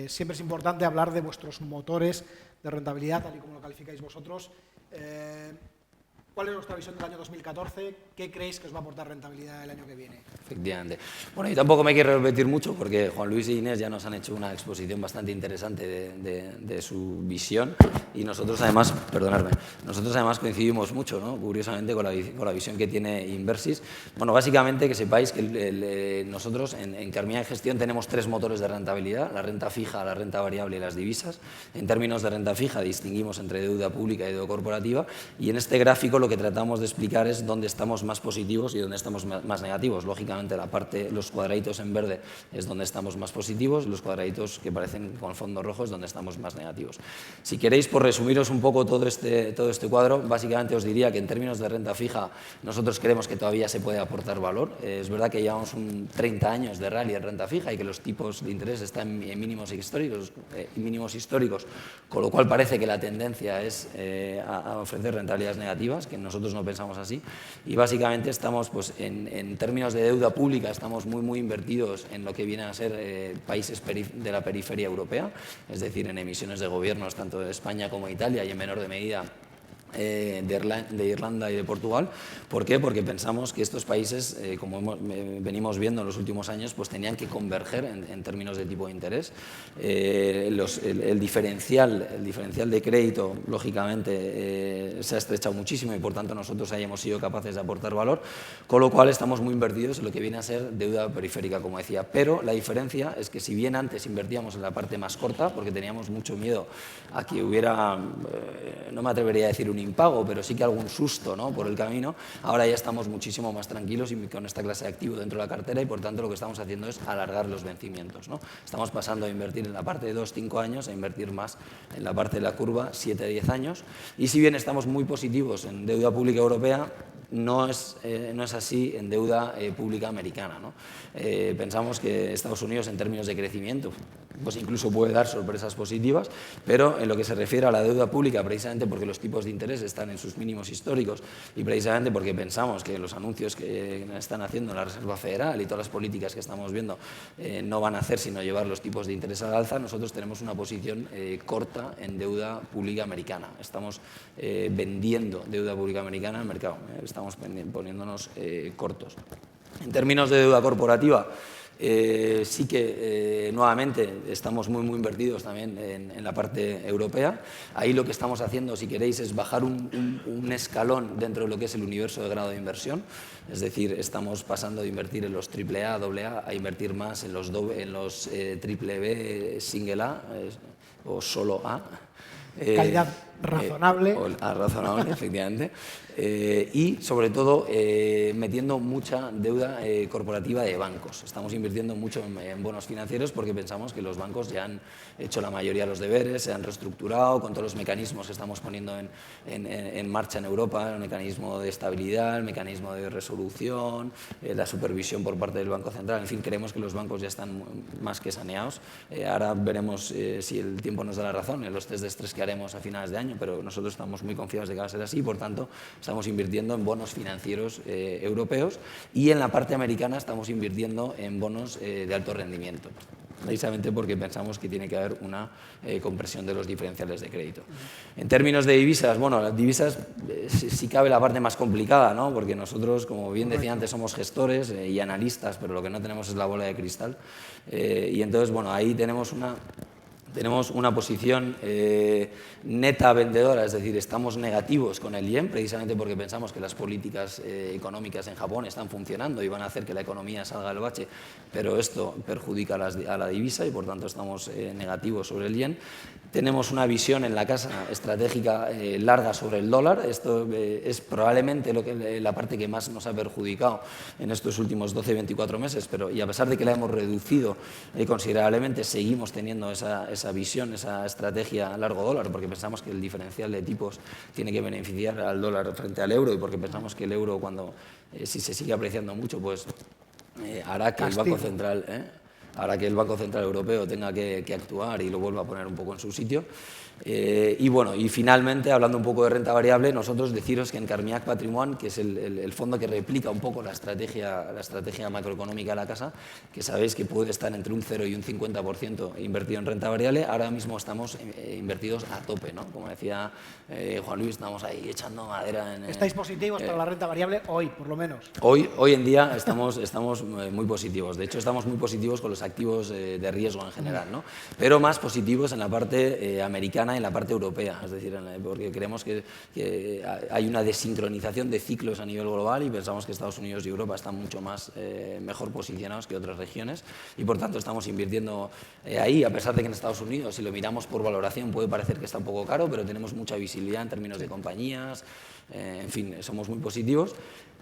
A: siempre es importante hablar de vuestros motores de rentabilidad, tal y como lo calificáis vosotros. ¿Cuál es vuestra visión del año 2014? ¿Qué creéis que os va a aportar rentabilidad el año que viene?
C: Efectivamente. Bueno, y tampoco me quiero repetir mucho porque Juan Luis y Inés ya nos han hecho una exposición bastante interesante de su visión, y nosotros además, perdonadme, nosotros además coincidimos mucho, ¿no? Curiosamente, con la visión que tiene Inversis. Bueno, básicamente que sepáis que nosotros en Carmignac Gestión tenemos 3 motores de rentabilidad: la renta fija, la renta variable y las divisas. En términos de renta fija distinguimos entre deuda pública y deuda corporativa, y en este gráfico lo que tratamos de explicar es dónde estamos más positivos y dónde estamos más negativos. Lógicamente, los cuadraditos en verde es donde estamos más positivos, los cuadraditos que parecen con fondo rojo es donde estamos más negativos. Si queréis, por resumiros un poco todo este cuadro, básicamente os diría que en términos de renta fija nosotros creemos que todavía se puede aportar valor. Es verdad que llevamos 30 años de rally en renta fija y que los tipos de interés están en mínimos históricos, con lo cual parece que la tendencia es a ofrecer rentabilidades negativas, que nosotros no pensamos así, y básicamente estamos pues, en términos de deuda pública estamos muy invertidos en lo que vienen a ser países de la periferia europea, es decir, en emisiones de gobiernos tanto de España como de Italia, y en menor de medida de Irlanda y de Portugal. ¿Por qué? Porque pensamos que estos países, como venimos viendo en los últimos años, pues tenían que converger en términos de tipo de interés. El diferencial de crédito, lógicamente, se ha estrechado muchísimo, y por tanto nosotros ahí hemos sido capaces de aportar valor, con lo cual estamos muy invertidos en lo que viene a ser deuda periférica, como decía. Pero la diferencia es que si bien antes invertíamos en la parte más corta, porque teníamos mucho miedo a que hubiera, no me atrevería a decir un impago, pero sí que algún susto, ¿no?, por el camino, ahora ya estamos muchísimo más tranquilos y con esta clase de activo dentro de la cartera, y por tanto lo que estamos haciendo es alargar los vencimientos, ¿no? Estamos pasando a invertir en la parte de 2-5 años a invertir más en la parte de la curva 7-10 años, y si bien estamos muy positivos en deuda pública europea, no es así en deuda pública americana, ¿no? Pensamos que Estados Unidos, en términos de crecimiento, pues incluso puede dar sorpresas positivas, pero en lo que se refiere a la deuda pública, precisamente porque los tipos de interés están en sus mínimos históricos, y precisamente porque pensamos que los anuncios que están haciendo la Reserva Federal y todas las políticas que estamos viendo no van a hacer sino llevar los tipos de interés al alza, nosotros tenemos una posición corta en deuda pública americana. Estamos vendiendo deuda pública americana al mercado, estamos poniéndonos cortos. En términos de deuda corporativa, sí que nuevamente estamos muy invertidos también en la parte europea. Ahí lo que estamos haciendo, si queréis, es bajar un escalón dentro de lo que es el universo de grado de inversión. Es decir, estamos pasando de invertir en los AAA, AA, a invertir más en los triple B, single A o solo A.
A: Calidad razonable.
C: Razonable, efectivamente. Y, sobre todo, metiendo mucha deuda corporativa de bancos. Estamos invirtiendo mucho en bonos financieros porque pensamos que los bancos ya han hecho la mayoría de los deberes, se han reestructurado con todos los mecanismos que estamos poniendo en marcha en Europa, el mecanismo de estabilidad, el mecanismo de resolución, la supervisión por parte del Banco Central. En fin, creemos que los bancos ya están más que saneados. Ahora veremos si el tiempo nos da la razón en los test de estrés que haremos a finales de año, pero nosotros estamos muy confiados de que va a ser así, y por tanto estamos invirtiendo en bonos financieros europeos, y en la parte americana estamos invirtiendo en bonos de alto rendimiento. precisamente porque pensamos que tiene que haber una compresión de los diferenciales de crédito. En términos de divisas, bueno, las divisas sí cabe la parte más complicada, ¿no? Porque nosotros, como bien decía antes, somos gestores y analistas, pero lo que no tenemos es la bola de cristal. Y entonces, bueno, ahí tenemos una posición neta vendedora, es decir, estamos negativos con el yen, precisamente porque pensamos que las políticas económicas en Japón están funcionando y van a hacer que la economía salga del bache, pero esto perjudica a la divisa y por tanto estamos negativos sobre el yen. Tenemos una visión en la casa estratégica larga sobre el dólar. Esto es probablemente la parte que más nos ha perjudicado en estos últimos 12-24 meses, y a pesar de que la hemos reducido considerablemente, seguimos teniendo esa visión, esa estrategia a largo dólar, porque pensamos que el diferencial de tipos tiene que beneficiar al dólar frente al euro y porque pensamos que el euro, si se sigue apreciando mucho, pues hará que el Banco Central Europeo tenga que actuar y lo vuelva a poner un poco en su sitio. Y finalmente, hablando un poco de renta variable, nosotros deciros que en Carmignac Patrimoine, que es el fondo que replica un poco la estrategia macroeconómica de la casa, que sabéis que puede estar entre un 0 y un 50% invertido en renta variable, ahora mismo estamos invertidos a tope, ¿no? Como decía Juan Luis, estamos ahí echando madera.
A: ¿Estáis positivos para la renta variable hoy, por lo menos?
C: Hoy en día estamos muy positivos. De hecho, estamos muy positivos con los activos de riesgo en general, ¿no? Pero más positivos en la parte americana y en la parte europea, es decir, porque creemos que hay una desincronización de ciclos a nivel global y pensamos que Estados Unidos y Europa están mucho mejor posicionados que otras regiones y por tanto estamos invirtiendo ahí, a pesar de que en Estados Unidos, si lo miramos por valoración, puede parecer que está un poco caro, pero tenemos mucha visibilidad en términos de compañías, en fin, somos muy positivos.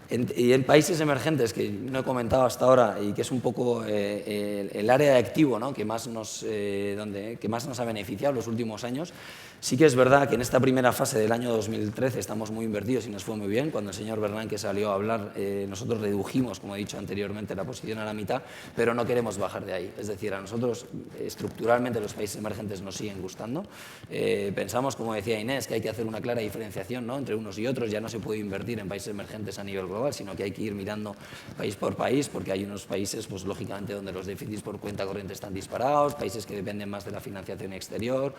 C: Y en países emergentes, que no he comentado hasta ahora y que es un poco el área de activo, ¿no? que más nos ha beneficiado en los últimos años, sí que es verdad que en esta primera fase del año 2013 estamos muy invertidos y nos fue muy bien. Cuando el señor Bernanke salió a hablar, nosotros redujimos, como he dicho anteriormente, la posición a la mitad, pero no queremos bajar de ahí. Es decir, a nosotros estructuralmente los países emergentes nos siguen gustando. Pensamos, como decía Inés, que hay que hacer una clara diferenciación, ¿no? entre unos y otros. Ya no se puede invertir en países emergentes a nivel global, sino que hay que ir mirando país por país, porque hay unos países, pues lógicamente, donde los déficits por cuenta corriente están disparados, países que dependen más de la financiación exterior,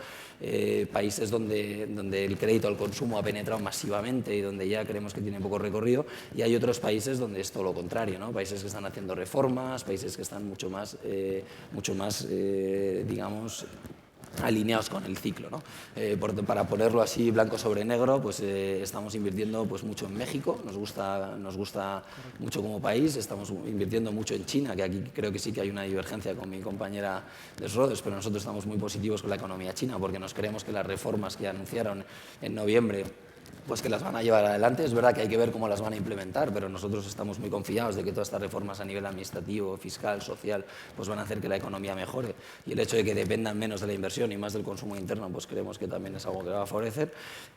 C: países donde el crédito al consumo ha penetrado masivamente y donde ya creemos que tiene poco recorrido, y hay otros países donde es todo lo contrario, ¿no? Países que están haciendo reformas, países que están mucho más digamos, alineados con el ciclo, ¿no? Para ponerlo así blanco sobre negro, pues estamos invirtiendo pues mucho en México, nos gusta mucho como país, estamos invirtiendo mucho en China, que aquí creo que sí que hay una divergencia con mi compañera de Rhodes, pero nosotros estamos muy positivos con la economía china porque nos creemos que las reformas que anunciaron en noviembre pues que las van a llevar adelante. Es verdad que hay que ver cómo las van a implementar, pero nosotros estamos muy confiados de que todas estas reformas a nivel administrativo, fiscal, social, pues van a hacer que la economía mejore. Y el hecho de que dependan menos de la inversión y más del consumo interno, pues creemos que también es algo que va a favorecer.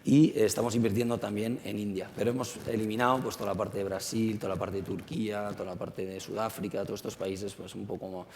C: Y estamos invirtiendo también en India, pero hemos eliminado pues toda la parte de Brasil, toda la parte de Turquía, toda la parte de Sudáfrica, todos estos países pues un poco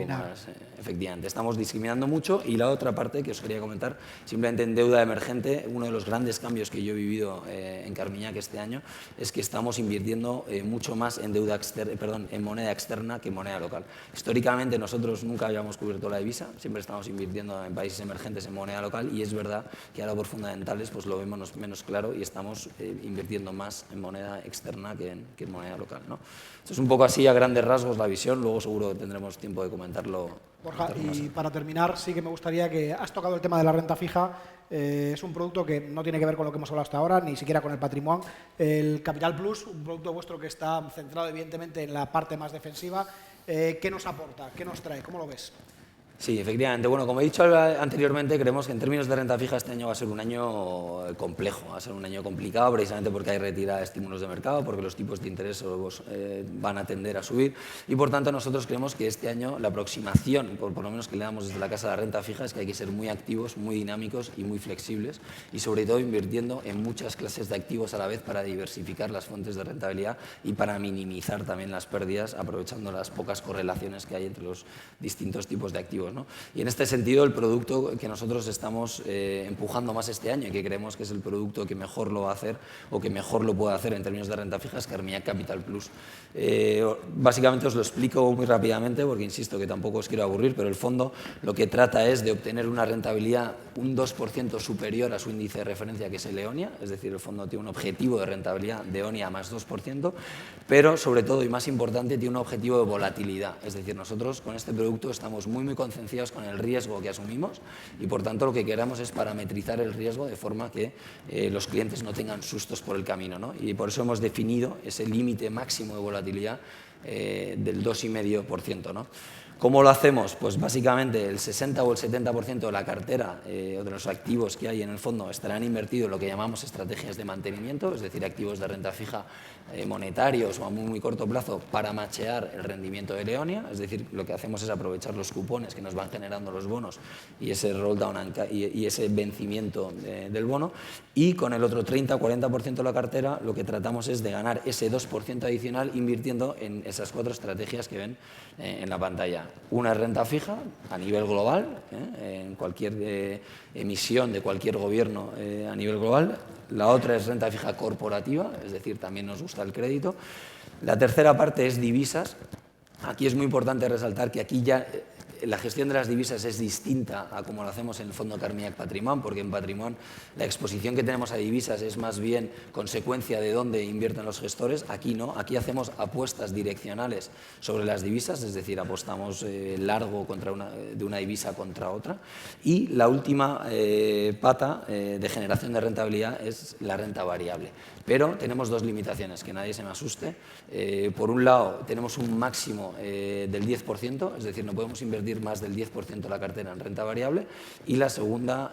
C: más, efectivamente. Estamos discriminando mucho. Y la otra parte que os quería comentar, simplemente en deuda emergente, uno de los grandes cambios que yo he vivido en Carmignac este año es que estamos invirtiendo mucho más en en moneda externa que en moneda local. Históricamente nosotros nunca habíamos cubierto la divisa, siempre estamos invirtiendo en países emergentes en moneda local y es verdad que ahora por fundamentales pues lo vemos menos claro y estamos invirtiendo más en moneda externa que en moneda local, ¿no? Esto es un poco así a grandes rasgos la visión, luego seguro que tendremos tiempo de comentarlo.
A: Borja, y para terminar, sí que me gustaría que has tocado el tema de la renta fija. Es un producto que no tiene que ver con lo que hemos hablado hasta ahora, ni siquiera con el patrimonio. El Capital Plus, un producto vuestro que está centrado evidentemente en la parte más defensiva. ¿Qué nos aporta? ¿Qué nos trae? ¿Cómo lo ves?
C: Sí, efectivamente. Bueno, como he dicho anteriormente, creemos que en términos de renta fija este año va a ser un año complejo, va a ser un año complicado precisamente porque hay retirada de estímulos de mercado, porque los tipos de interés van a tender a subir y por tanto nosotros creemos que este año la aproximación, por lo menos que le damos desde la casa de la renta fija, es que hay que ser muy activos, muy dinámicos y muy flexibles y sobre todo invirtiendo en muchas clases de activos a la vez para diversificar las fuentes de rentabilidad y para minimizar también las pérdidas aprovechando las pocas correlaciones que hay entre los distintos tipos de activos. activos, ¿no? Y en este sentido, el producto que nosotros estamos empujando más este año y que creemos que es el producto que mejor lo va a hacer o que mejor lo puede hacer en términos de renta fija es Carmignac Capital Plus. Básicamente os lo explico muy rápidamente porque insisto que tampoco os quiero aburrir, pero el fondo lo que trata es de obtener una rentabilidad un 2% superior a su índice de referencia, que es el EONIA, es decir, el fondo tiene un objetivo de rentabilidad de EONIA más 2%, pero sobre todo y más importante tiene un objetivo de volatilidad, es decir, nosotros con este producto estamos muy concienciados con el riesgo que asumimos y por tanto lo que queremos es parametrizar el riesgo de forma que los clientes no tengan sustos por el camino, ¿no? Y por eso hemos definido ese límite máximo de volatilidad del 2,5%, ¿no? ¿Cómo lo hacemos? Pues básicamente el 60 o el 70% de la cartera o de los activos que hay en el fondo estarán invertidos en lo que llamamos estrategias de mantenimiento, es decir, activos de renta fija monetarios o a muy corto plazo para machear el rendimiento de EONIA, es decir, lo que hacemos es aprovechar los cupones que nos van generando los bonos y ese roll down y ese vencimiento del bono, y con el otro 30-40% de la cartera lo que tratamos es de ganar ese 2% adicional invirtiendo en esas 4 estrategias que ven en la pantalla. Una es renta fija a nivel global, en cualquier emisión de cualquier gobierno a nivel global. La otra es renta fija corporativa, es decir, también nos gusta el crédito. La tercera parte es divisas. Aquí es muy importante resaltar que aquí ya la gestión de las divisas es distinta a como lo hacemos en el fondo Carmignac Patrimoine, porque en Patrimoine la exposición que tenemos a divisas es más bien consecuencia de dónde invierten los gestores. Aquí no, aquí hacemos apuestas direccionales sobre las divisas, es decir, apostamos largo de una divisa contra otra. Y la última pata de generación de rentabilidad es la renta variable. Pero tenemos 2 limitaciones, que nadie se me asuste. Por un lado, tenemos un máximo del 10%, es decir, no podemos invertir más del 10% de la cartera en renta variable. Y la segunda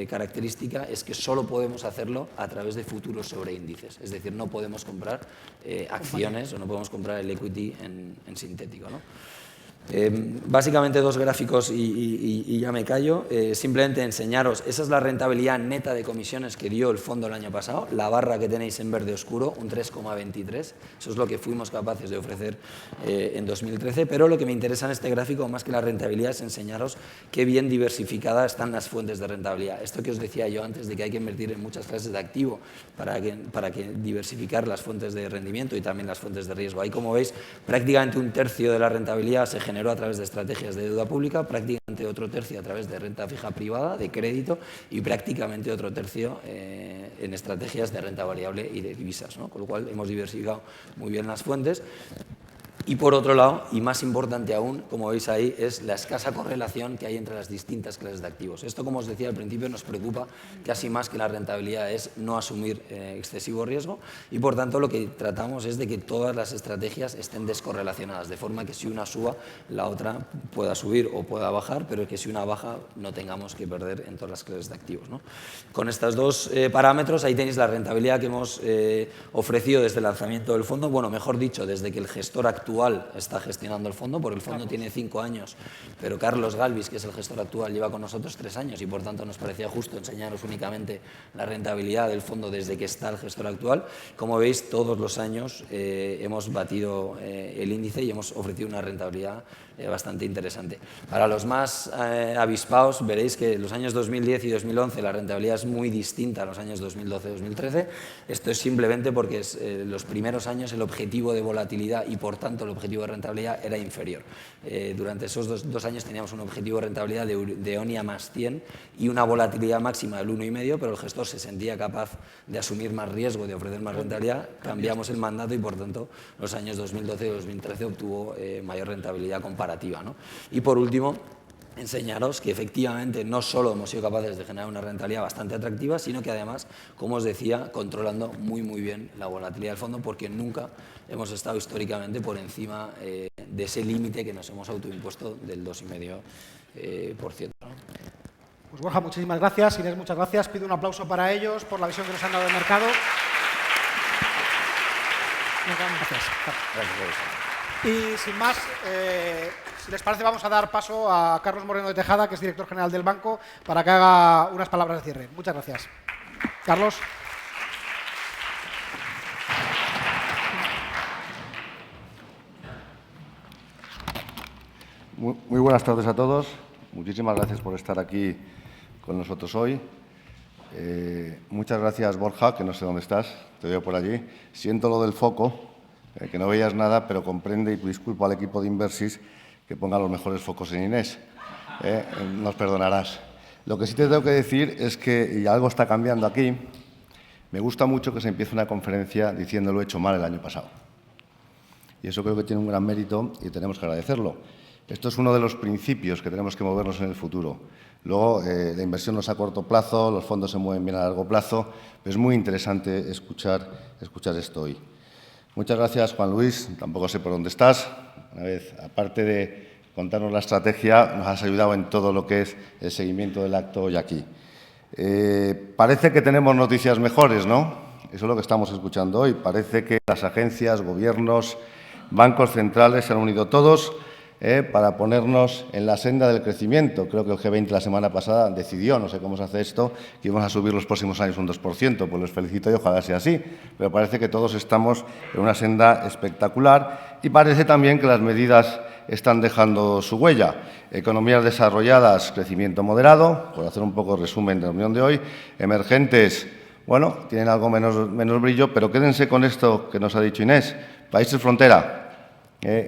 C: característica es que solo podemos hacerlo a través de futuros sobre índices, es decir, no podemos comprar acciones o no podemos comprar el equity en sintético, ¿no? Básicamente 2 gráficos y ya me callo. Simplemente enseñaros, esa es la rentabilidad neta de comisiones que dio el fondo el año pasado, la barra que tenéis en verde oscuro, un 3,23, eso es lo que fuimos capaces de ofrecer en 2013, pero lo que me interesa en este gráfico, más que la rentabilidad, es enseñaros qué bien diversificadas están las fuentes de rentabilidad. Esto que os decía yo antes de que hay que invertir en muchas clases de activo para que diversificar las fuentes de rendimiento y también las fuentes de riesgo. Ahí, como veis, prácticamente un tercio de la rentabilidad se generó a través de estrategias de deuda pública, prácticamente otro tercio a través de renta fija privada, de crédito, y prácticamente otro tercio en estrategias de renta variable y de divisas, ¿no? Con lo cual hemos diversificado muy bien las fuentes. Y por otro lado, y más importante aún, como veis ahí, es la escasa correlación que hay entre las distintas clases de activos. Esto, como os decía al principio, nos preocupa casi más que la rentabilidad, es no asumir excesivo riesgo, y por tanto lo que tratamos es de que todas las estrategias estén descorrelacionadas, de forma que si una suba, la otra pueda subir o pueda bajar, pero que si una baja no tengamos que perder en todas las clases de activos, ¿no? Con estos 2 parámetros, ahí tenéis la rentabilidad que hemos ofrecido desde el lanzamiento del fondo, bueno, mejor dicho, desde que el gestor actual está gestionando el fondo, porque el fondo tiene 5 años, pero Carlos Galvis, que es el gestor actual, lleva con nosotros 3 años y por tanto nos parecía justo enseñaros únicamente la rentabilidad del fondo desde que está el gestor actual. Como veis, todos los años hemos batido el índice y hemos ofrecido una rentabilidad bastante interesante. Para los más avispados, veréis que los años 2010 y 2011 la rentabilidad es muy distinta a los años 2012-2013. Esto es simplemente porque los primeros años el objetivo de volatilidad y por tanto el objetivo de rentabilidad era inferior. Durante esos dos años teníamos un objetivo de rentabilidad de EONIA más 100 y una volatilidad máxima del 1,5, pero el gestor se sentía capaz de asumir más riesgo, de ofrecer más rentabilidad. Cambiamos el mandato y por tanto los años 2012 y 2013 obtuvo mayor rentabilidad comparativa, ¿no? Y por último, enseñaros que efectivamente no solo hemos sido capaces de generar una rentabilidad bastante atractiva, sino que además, como os decía, controlando muy bien la volatilidad del fondo, porque nunca hemos estado históricamente por encima de ese límite que nos hemos autoimpuesto del 2,5%.
A: Pues Borja, muchísimas gracias. Inés, muchas gracias. Pido un aplauso para ellos por la visión que nos han dado del mercado. Gracias. Y sin más, si les parece, vamos a dar paso a Carlos Moreno de Tejada, que es director general del banco, para que haga unas palabras de cierre. Muchas gracias. Carlos.
D: Muy buenas tardes a todos. muchísimas gracias por estar aquí con nosotros hoy. Muchas gracias, Borja, que no sé dónde estás, te veo por allí. Siento lo del foco, que no veías nada, pero comprende y disculpo al equipo de Inversis que ponga los mejores focos en Inés. Nos perdonarás. Lo que sí te tengo que decir es que, y algo está cambiando aquí, me gusta mucho que se empiece una conferencia diciendo lo he hecho mal el año pasado. Y eso creo que tiene un gran mérito y tenemos que agradecerlo. Esto es uno de los principios que tenemos que movernos en el futuro. Luego, la inversión no es a corto plazo, los fondos se mueven bien a largo plazo. Es muy interesante escuchar esto hoy. Muchas gracias, Juan Luis. Tampoco sé por dónde estás. Una vez, aparte de contarnos la estrategia, nos has ayudado en todo lo que es el seguimiento del acto hoy aquí. Parece que tenemos noticias mejores, ¿no? Eso es lo que estamos escuchando hoy. Parece que las agencias, gobiernos, bancos centrales se han unido todos para ponernos en la senda del crecimiento. Creo que el G20 la semana pasada decidió, no sé cómo se hace esto, que íbamos a subir los próximos años un 2%. Pues los felicito y ojalá sea así. Pero parece que todos estamos en una senda espectacular y parece también que las medidas están dejando su huella. Economías desarrolladas, crecimiento moderado, por hacer un poco de resumen de la reunión de hoy. Emergentes, bueno, tienen algo menos brillo, pero quédense con esto que nos ha dicho Inés. Países frontera.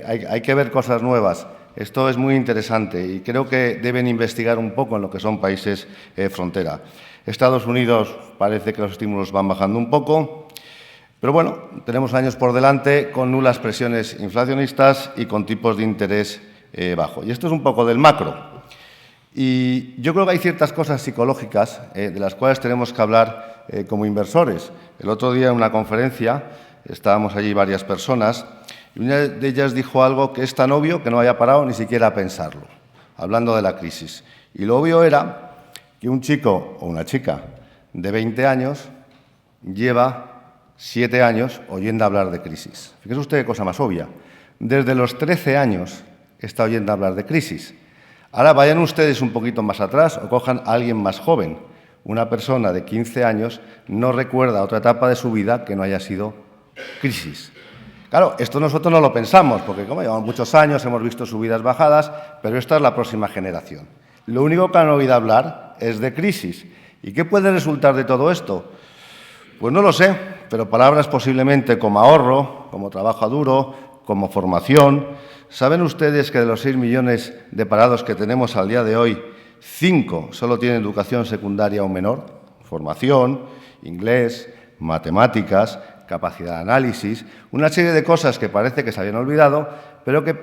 D: Hay que ver cosas nuevas. Esto es muy interesante y creo que deben investigar un poco en lo que son países frontera. Estados Unidos parece que los estímulos van bajando un poco, pero bueno, tenemos años por delante con nulas presiones inflacionistas y con tipos de interés bajo. Y esto es un poco del macro. Y yo creo que hay ciertas cosas psicológicas de las cuales tenemos que hablar como inversores. El otro día en una conferencia, estábamos allí varias personas, y una de ellas dijo algo que es tan obvio que no había parado ni siquiera a pensarlo, hablando de la crisis. Y lo obvio era que un chico o una chica de 20 años lleva 7 años oyendo hablar de crisis. Fíjese usted qué cosa más obvia. Desde los 13 años está oyendo hablar de crisis. Ahora vayan ustedes un poquito más atrás o cojan a alguien más joven. Una persona de 15 años no recuerda otra etapa de su vida que no haya sido crisis. Claro, esto nosotros no lo pensamos, porque como llevamos muchos años, hemos visto subidas, bajadas, pero esta es la próxima generación. Lo único que han oído hablar es de crisis. ¿Y qué puede resultar de todo esto? Pues no lo sé, pero palabras posiblemente como ahorro, como trabajo duro, como formación. ¿Saben ustedes que de los 6 millones de parados que tenemos al día de hoy, 5 solo tienen educación secundaria o menor? Formación, inglés, matemáticas, capacidad de análisis, una serie de cosas que parece que se habían olvidado, pero que,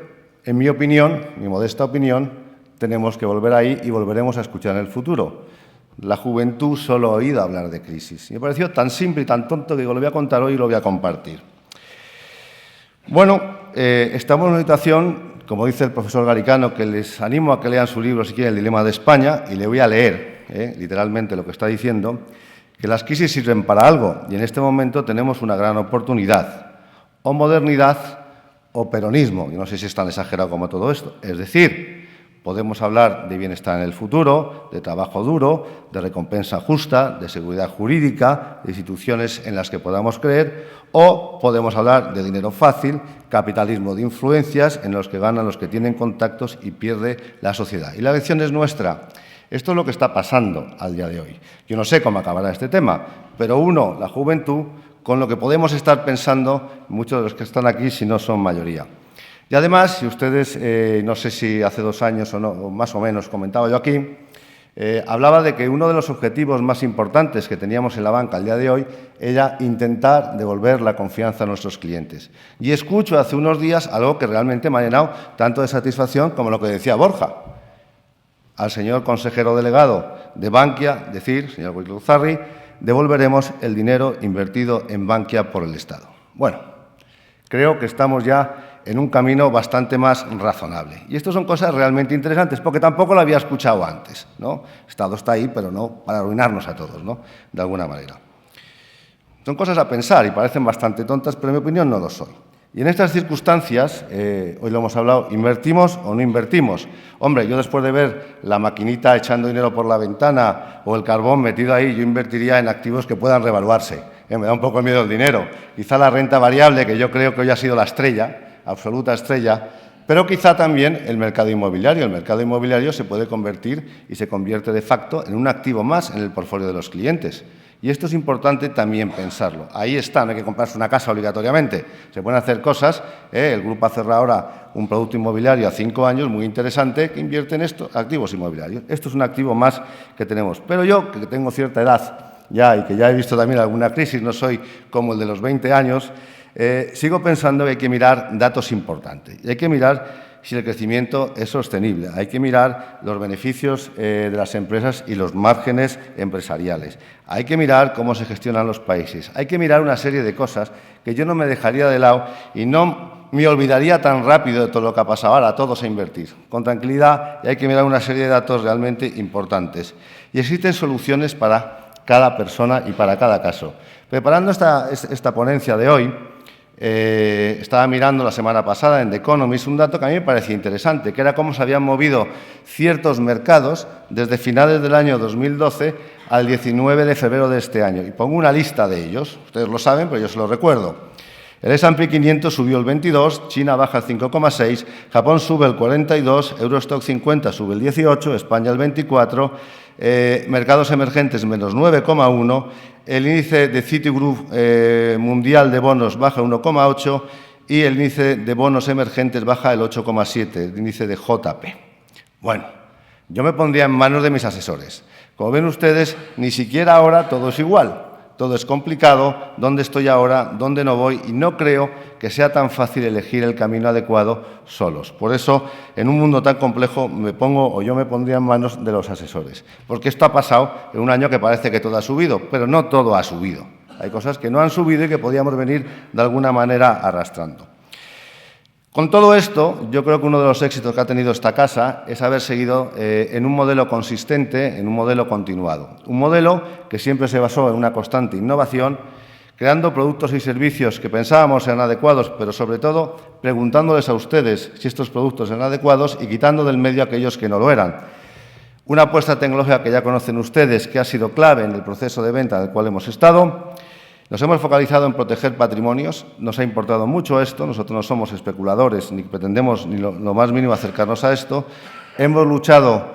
D: en mi opinión, mi modesta opinión, tenemos que volver ahí y volveremos a escuchar en el futuro. La juventud solo ha oído hablar de crisis. Y me pareció tan simple y tan tonto que digo, lo voy a contar hoy y lo voy a compartir. Bueno, estamos en una situación, como dice el profesor Garicano, que les animo a que lean su libro, si quieren, El dilema de España, y le voy a leer literalmente lo que está diciendo, que las crisis sirven para algo y en este momento tenemos una gran oportunidad, o modernidad o peronismo. Yo no sé si es tan exagerado como todo esto. Es decir, podemos hablar de bienestar en el futuro, de trabajo duro, de recompensa justa, de seguridad jurídica, de instituciones en las que podamos creer, o podemos hablar de dinero fácil, capitalismo de influencias en los que ganan los que tienen contactos y pierde la sociedad. Y la lección es nuestra. Esto es lo que está pasando al día de hoy. Yo no sé cómo acabará este tema, pero uno, la juventud, con lo que podemos estar pensando muchos de los que están aquí si no son mayoría. Y además, si ustedes, no sé si hace 2 años o no, o más o menos comentaba yo aquí, hablaba de que uno de los objetivos más importantes que teníamos en la banca al día de hoy era intentar devolver la confianza a nuestros clientes. Y escucho hace unos días algo que realmente me ha llenado tanto de satisfacción como lo que decía Borja. Al señor consejero delegado de Bankia decir, señor Wittlow-Zarri, devolveremos el dinero invertido en Bankia por el Estado. Bueno, creo que estamos ya en un camino bastante más razonable. Y esto son cosas realmente interesantes, porque tampoco lo había escuchado antes, ¿no? El Estado está ahí, pero no para arruinarnos a todos, ¿no? De alguna manera. Son cosas a pensar y parecen bastante tontas, pero en mi opinión no lo son. Y en estas circunstancias, hoy lo hemos hablado, ¿invertimos o no invertimos? Hombre, yo después de ver la maquinita echando dinero por la ventana o el carbón metido ahí, yo invertiría en activos que puedan revaluarse. Me da un poco de miedo el dinero. Quizá la renta variable, que yo creo que hoy ha sido la estrella, absoluta estrella, pero quizá también el mercado inmobiliario. El mercado inmobiliario se puede convertir y se convierte de facto en un activo más en el portfolio de los clientes. Y esto es importante también pensarlo. Ahí está, no hay que comprarse una casa obligatoriamente. Se pueden hacer cosas. El grupo ha cerrado ahora un producto inmobiliario a 5 años muy interesante que invierte en estos activos inmobiliarios. Esto es un activo más que tenemos. Pero yo, que tengo cierta edad ya y que ya he visto también alguna crisis, no soy como el de los 20 años, sigo pensando que hay que mirar datos importantes. Y hay que mirar si el crecimiento es sostenible. Hay que mirar los beneficios de las empresas y los márgenes empresariales. Hay que mirar cómo se gestionan los países. Hay que mirar una serie de cosas que yo no me dejaría de lado y no me olvidaría tan rápido de todo lo que ha pasado. Ahora, todos a invertir, con tranquilidad, y hay que mirar una serie de datos realmente importantes. Y existen soluciones para cada persona y para cada caso. Preparando esta ponencia de hoy, estaba mirando la semana pasada en The Economist un dato que a mí me parecía interesante, que era cómo se habían movido ciertos mercados desde finales del año 2012 al 19 de febrero de este año. Y pongo una lista de ellos. Ustedes lo saben, pero yo se lo recuerdo. El S&P 500 subió el 22, China baja el 5,6, Japón sube el 42, Eurostock 50 sube el 18, España el 24, mercados emergentes menos 9,1, el índice de Citigroup mundial de bonos baja 1,8 y el índice de bonos emergentes baja el 8,7, el índice de JP. Bueno, yo me pondría en manos de mis asesores. Como ven ustedes, ni siquiera ahora todo es igual. Todo es complicado, dónde estoy ahora, dónde no voy, y no creo que sea tan fácil elegir el camino adecuado solos. Por eso, en un mundo tan complejo, yo me pondría en manos de los asesores. Porque esto ha pasado en un año que parece que todo ha subido, pero no todo ha subido. Hay cosas que no han subido y que podíamos venir de alguna manera arrastrando. Con todo esto, yo creo que uno de los éxitos que ha tenido esta casa es haber seguido en un modelo consistente, en un modelo continuado. Un modelo que siempre se basó en una constante innovación, creando productos y servicios que pensábamos eran adecuados, pero sobre todo preguntándoles a ustedes si estos productos eran adecuados y quitando del medio aquellos que no lo eran. Una apuesta tecnológica que ya conocen ustedes, que ha sido clave en el proceso de venta en el cual hemos estado. Nos hemos focalizado en proteger patrimonios, nos ha importado mucho esto, nosotros no somos especuladores ni pretendemos ni lo más mínimo acercarnos a esto. Hemos luchado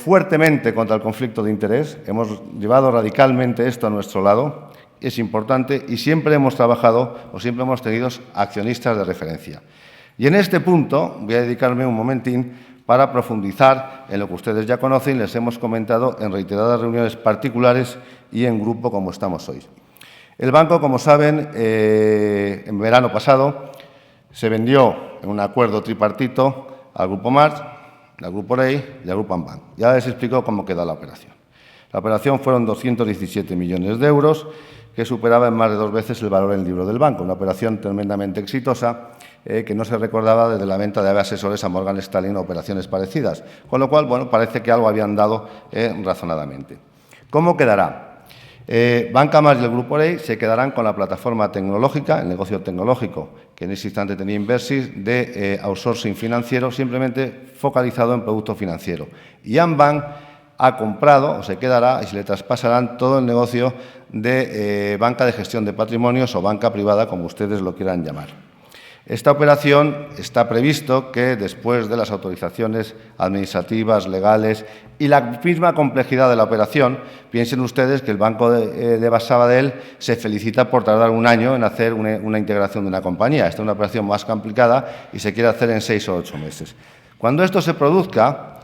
D: fuertemente contra el conflicto de interés, hemos llevado radicalmente esto a nuestro lado, es importante, y siempre hemos trabajado o siempre hemos tenido accionistas de referencia. Y en este punto voy a dedicarme un momentín para profundizar en lo que ustedes ya conocen y les hemos comentado en reiteradas reuniones particulares y en grupo como estamos hoy. El banco, como saben, en verano pasado se vendió en un acuerdo tripartito al Grupo March, al Grupo Rey y al Grupo Ambank. Ya les explico cómo quedó la operación. La operación fueron 217 millones de euros, que superaba en más de 2 veces el valor en el libro del banco. Una operación tremendamente exitosa que no se recordaba desde la venta de ABE Asesores a Morgan Stanley o operaciones parecidas. Con lo cual, bueno, parece que algo habían dado razonadamente. ¿Cómo quedará? Banca March y el Grupo Rey se quedarán con la plataforma tecnológica, el negocio tecnológico que en ese instante tenía Inversis, de outsourcing financiero, simplemente focalizado en producto financiero. Y Ambank ha comprado, o se quedará, y se le traspasarán todo el negocio de banca de gestión de patrimonios o banca privada, como ustedes lo quieran llamar. Esta operación está previsto que después de las autorizaciones administrativas, legales y la misma complejidad de la operación, piensen ustedes que el Banco de Sabadell se felicita por tardar un año en hacer una integración de una compañía. Esta es una operación más complicada y se quiere hacer en 6 o 8 meses. Cuando esto se produzca,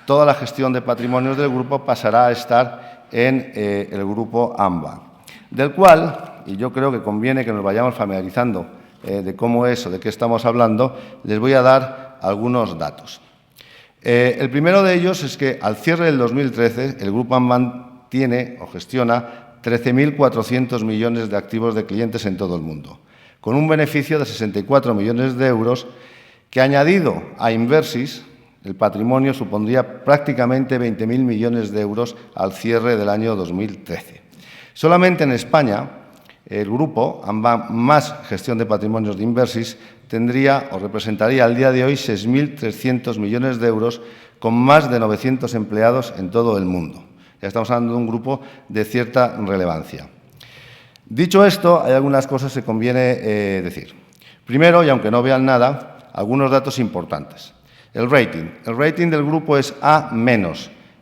D: toda la gestión de patrimonios del grupo pasará a estar en el Grupo Ambank, del cual, y yo creo que conviene que nos vayamos familiarizando de cómo es o de qué estamos hablando, les voy a dar algunos datos. El primero de ellos es que al cierre del 2013 el Grupo Ambank tiene o gestiona 13.400 millones de activos de clientes en todo el mundo, con un beneficio de 64 millones de euros que, añadido a Inversis, el patrimonio supondría prácticamente 20.000 millones de euros al cierre del año 2013. Solamente en España, el grupo Ambank más gestión de patrimonios de Inversis tendría o representaría al día de hoy 6.300 millones de euros con más de 900 empleados en todo el mundo. Ya estamos hablando de un grupo de cierta relevancia. Dicho esto, hay algunas cosas que conviene decir. Primero, y aunque no vean nada, algunos datos importantes. El rating del grupo es A-,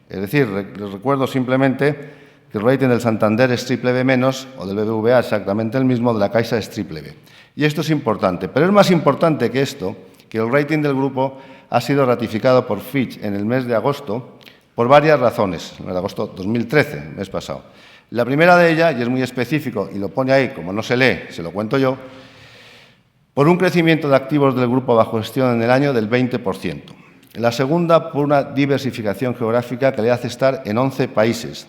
D: es decir, les recuerdo simplemente que el rating del Santander es BBB-, o del BBVA exactamente el mismo, de la Caixa es BBB. Y esto es importante, pero es más importante que esto, que el rating del grupo ha sido ratificado por Fitch en el mes de agosto por varias razones, en el mes de agosto 2013, el mes pasado. La primera de ellas, y es muy específico, y lo pone ahí, como no se lee, se lo cuento yo, por un crecimiento de activos del grupo bajo gestión en el año del 20%. La segunda, por una diversificación geográfica que le hace estar en 11 países.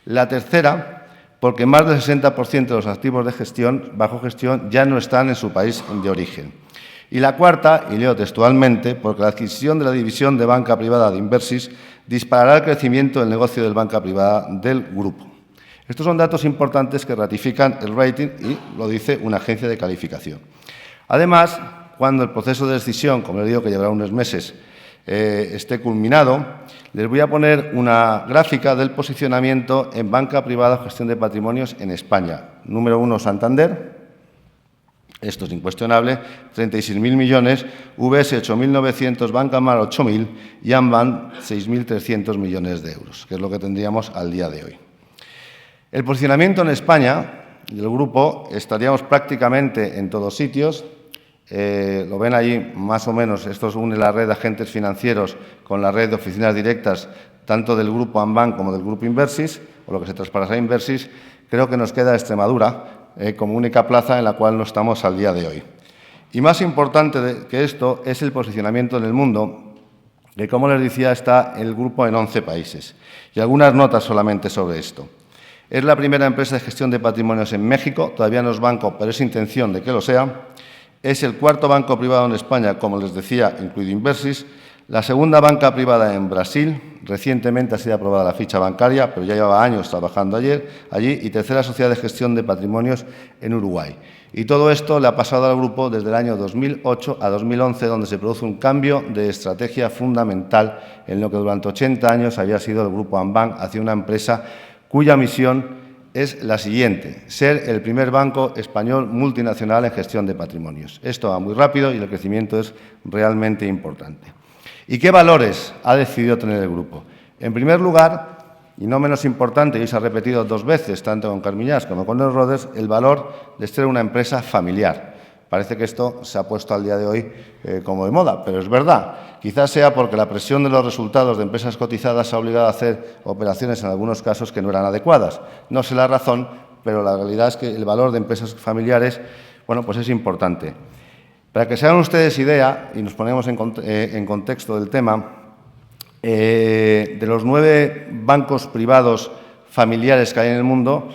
D: La tercera, porque más del 60% de los activos de gestión, bajo gestión, ya no están en su país de origen. Y la cuarta, y leo textualmente, porque la adquisición de la división de banca privada de Inversis disparará el crecimiento del negocio de banca privada del grupo. Estos son datos importantes que ratifican el rating y lo dice una agencia de calificación. Además, cuando el proceso de decisión, como les digo que llevará unos meses, esté culminado, les voy a poner una gráfica del posicionamiento en banca privada o gestión de patrimonios en España. Número 1, Santander. Esto es incuestionable, 36.000 millones, VS 8.900, Banca Mar 8.000 y Amban 6.300 millones de euros, que es lo que tendríamos al día de hoy. El posicionamiento en España del grupo estaríamos prácticamente en todos sitios. Lo ven allí más o menos, esto une la red de agentes financieros con la red de oficinas directas, tanto del grupo Amban como del grupo Inversis, o lo que se traspasará a Inversis. Creo que nos queda Extremadura como única plaza en la cual no estamos al día de hoy. Y más importante que esto es el posicionamiento en el mundo, que como les decía está el grupo en 11 países. Y algunas notas solamente sobre esto. Es la primera empresa de gestión de patrimonios en México, todavía no es banco, pero es intención de que lo sea. Es el cuarto banco privado en España, como les decía, incluido Inversis. La segunda banca privada en Brasil, recientemente ha sido aprobada la ficha bancaria, pero ya llevaba años trabajando allí. Y tercera sociedad de gestión de patrimonios en Uruguay. Y todo esto le ha pasado al grupo desde el año 2008 a 2011, donde se produce un cambio de estrategia fundamental en lo que durante 80 años había sido el grupo Amban hacia una empresa cuya misión es la siguiente: ser el primer banco español multinacional en gestión de patrimonios. Esto va muy rápido y el crecimiento es realmente importante. ¿Y qué valores ha decidido tener el grupo? En primer lugar, y no menos importante, y se ha repetido 2 veces, tanto con Carmiñás como con Rodés, el valor de ser una empresa familiar. Parece que esto se ha puesto al día de hoy como de moda, pero es verdad. Quizás sea porque la presión de los resultados de empresas cotizadas ha obligado a hacer operaciones en algunos casos que no eran adecuadas. No sé la razón, pero la realidad es que el valor de empresas familiares, bueno, pues es importante. Para que se hagan ustedes idea, y nos ponemos en contexto del tema, de los 9 bancos privados familiares que hay en el mundo,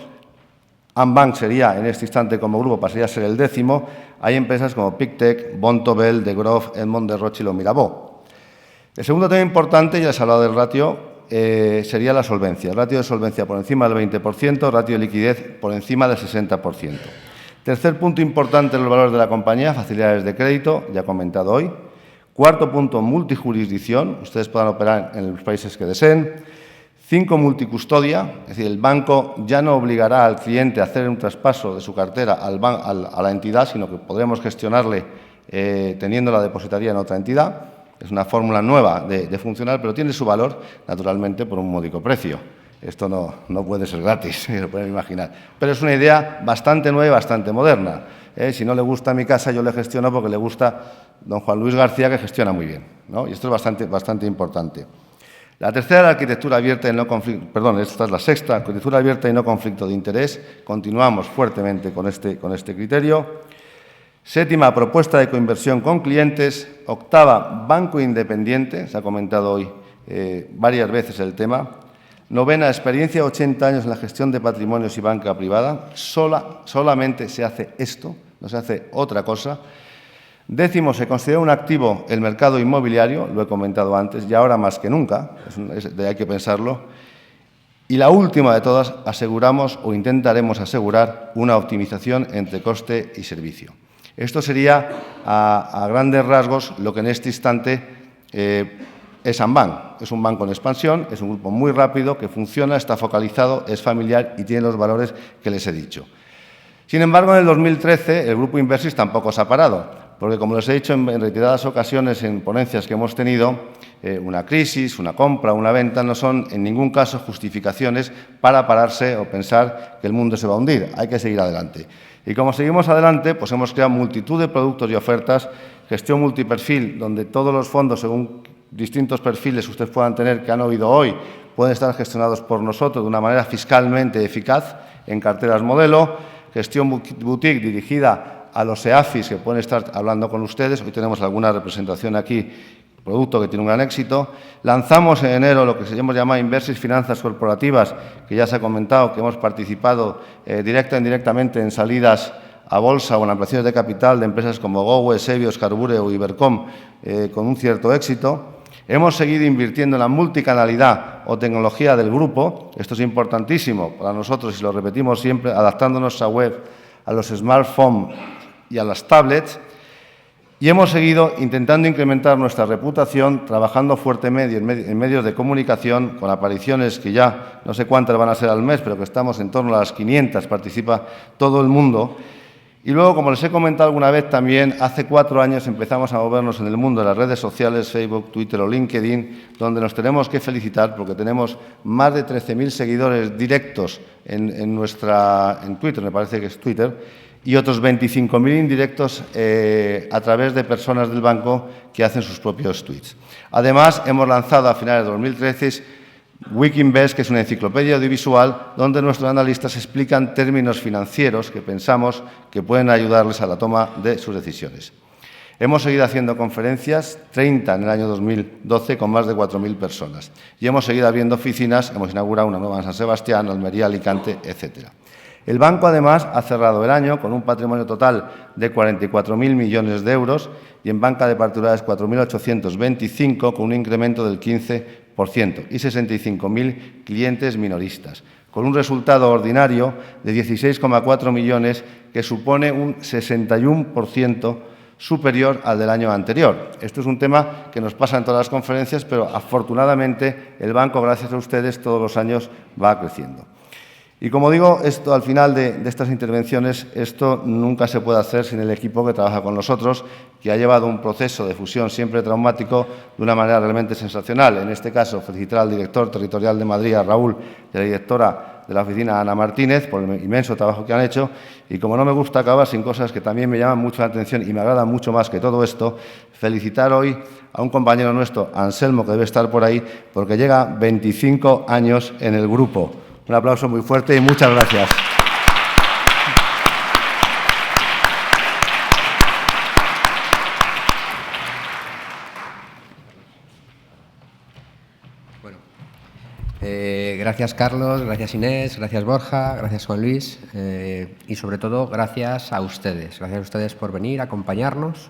D: Ambank sería, en este instante como grupo, pasaría a ser el 10º. Hay empresas como Pictet, Bontobel, De Groot, Edmond de Rothschild o Mirabeau. El segundo tema importante, ya les he hablado del ratio, sería la solvencia. El ratio de solvencia por encima del 20%, ratio de liquidez por encima del 60%. Tercer punto importante, los valores de la compañía, facilidades de crédito, ya he comentado hoy. Cuarto punto, multijurisdicción, ustedes puedan operar en los países que deseen. 5, multicustodia, es decir, el banco ya no obligará al cliente a hacer un traspaso de su cartera a la entidad, sino que podremos gestionarle teniendo la depositaría en otra entidad. Es una fórmula nueva de funcionar, pero tiene su valor, naturalmente, por un módico precio. Esto no puede ser gratis, se lo pueden imaginar. Pero es una idea bastante nueva y bastante moderna. Si no le gusta mi casa, yo le gestiono porque le gusta don Juan Luis García, que gestiona muy bien, ¿no? Y esto es bastante importante. La tercera, la arquitectura abierta y no conflicto, perdón, esta es la sexta, arquitectura abierta y no conflicto de interés. Continuamos fuertemente con este criterio. Séptima, propuesta de coinversión con clientes. Octava, banco independiente, se ha comentado hoy varias veces el tema. Novena, experiencia 80 años en la gestión de patrimonios y banca privada. Solamente se hace esto, no se hace otra cosa. Décimo, se considera un activo el mercado inmobiliario, lo he comentado antes, y ahora más que nunca, hay que pensarlo. Y la última de todas, aseguramos o intentaremos asegurar una optimización entre coste y servicio. Esto sería, a grandes rasgos, lo que en este instante es Ambank. Es un banco en expansión, es un grupo muy rápido, que funciona, está focalizado, es familiar y tiene los valores que les he dicho. Sin embargo, en el 2013 el grupo Inversis tampoco se ha parado. porque, como les he dicho en reiteradas ocasiones en ponencias que hemos tenido, una crisis, una compra, una venta no son en ningún caso justificaciones para pararse o pensar que el mundo se va a hundir. Hay que seguir adelante. Y como seguimos adelante, pues hemos creado multitud de productos y ofertas, gestión multiperfil, donde todos los fondos, según distintos perfiles que ustedes puedan tener, que han oído hoy, pueden estar gestionados por nosotros de una manera fiscalmente eficaz en carteras modelo, gestión boutique dirigida a los EAFIs que pueden estar hablando con ustedes. Hoy tenemos alguna representación aquí, producto que tiene un gran éxito. Lanzamos en enero lo que se llama Inversis Finanzas Corporativas, que ya se ha comentado, que hemos participado directa e indirectamente en salidas a bolsa o en ampliaciones de capital de empresas como GOWE, Sebios, Carbure o Ibercom, con un cierto éxito. Hemos seguido invirtiendo en la multicanalidad o tecnología del grupo. Esto es importantísimo para nosotros y lo repetimos siempre, adaptando nuestra web a los smartphones y a las tablets. Y hemos seguido intentando incrementar nuestra reputación, trabajando fuertemente en medios de comunicación, con apariciones que ya no sé cuántas van a ser al mes, pero que estamos en torno a las 500, participa todo el mundo. Y luego, como les he comentado alguna vez también, hace 4 años empezamos a movernos en el mundo de las redes sociales, Facebook, Twitter o LinkedIn, donde nos tenemos que felicitar porque tenemos más de 13.000 seguidores directos en Twitter, me parece que es Twitter, y otros 25.000 indirectos a través de personas del banco que hacen sus propios tweets. Además, hemos lanzado a finales de 2013 Wikinvest, que es una enciclopedia audiovisual donde nuestros analistas explican términos financieros que pensamos que pueden ayudarles a la toma de sus decisiones. Hemos seguido haciendo conferencias, 30 en el año 2012, con más de 4.000 personas. Y hemos seguido abriendo oficinas, hemos inaugurado una nueva en San Sebastián, Almería, Alicante, etcétera. El banco, además, ha cerrado el año con un patrimonio total de 44.000 millones de euros y en banca de particulares 4.825, con un incremento del 15% y 65.000 clientes minoristas, con un resultado ordinario de 16,4 millones, que supone un 61% superior al del año anterior. Esto es un tema que nos pasa en todas las conferencias, pero afortunadamente el banco, gracias a ustedes, todos los años va creciendo. Y como digo, esto al final de estas intervenciones, esto nunca se puede hacer sin el equipo que trabaja con nosotros, que ha llevado un proceso de fusión siempre traumático de una manera realmente sensacional. En este caso, felicitar al director territorial de Madrid, a Raúl, y a la directora de la oficina, Ana Martínez, por el inmenso trabajo que han hecho. Y como no me gusta acabar sin cosas que también me llaman mucho la atención y me agradan mucho más que todo esto, felicitar hoy a un compañero nuestro, Anselmo, que debe estar por ahí, porque llega 25 años en el grupo. Un aplauso muy fuerte y muchas gracias.
E: Bueno, gracias Carlos, gracias Inés, gracias Borja, gracias Juan Luis y sobre todo gracias a ustedes. Gracias a ustedes por venir, acompañarnos.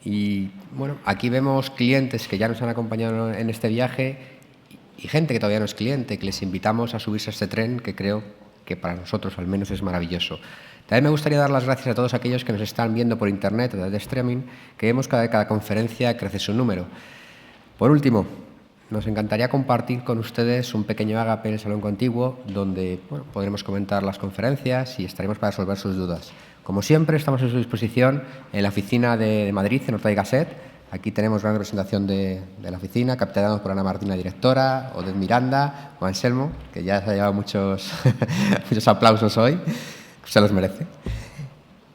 E: Y bueno, aquí vemos clientes que ya nos han acompañado en este viaje y gente que todavía no es cliente, que les invitamos a subirse a este tren, que creo que para nosotros al menos es maravilloso. También me gustaría dar las gracias a todos aquellos que nos están viendo por internet, a través de streaming, que vemos que cada conferencia crece su número. Por último, nos encantaría compartir con ustedes un pequeño ágape en el Salón Contiguo, donde podremos comentar las conferencias y estaremos para resolver sus dudas. Como siempre, estamos a su disposición en la oficina de Madrid, en Ortega y Gasset. Aquí tenemos gran representación de la oficina, capitaneados por Ana Martina, directora, Odette Miranda, o Anselmo, que ya se ha llevado muchos aplausos hoy, se los merece.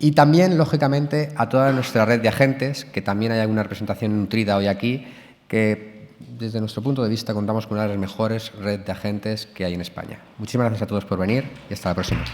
E: Y también, lógicamente, a toda nuestra red de agentes, que también hay alguna representación nutrida hoy aquí, que desde nuestro punto de vista contamos con una de las mejores redes de agentes que hay en España. Muchísimas gracias a todos por venir y hasta la próxima.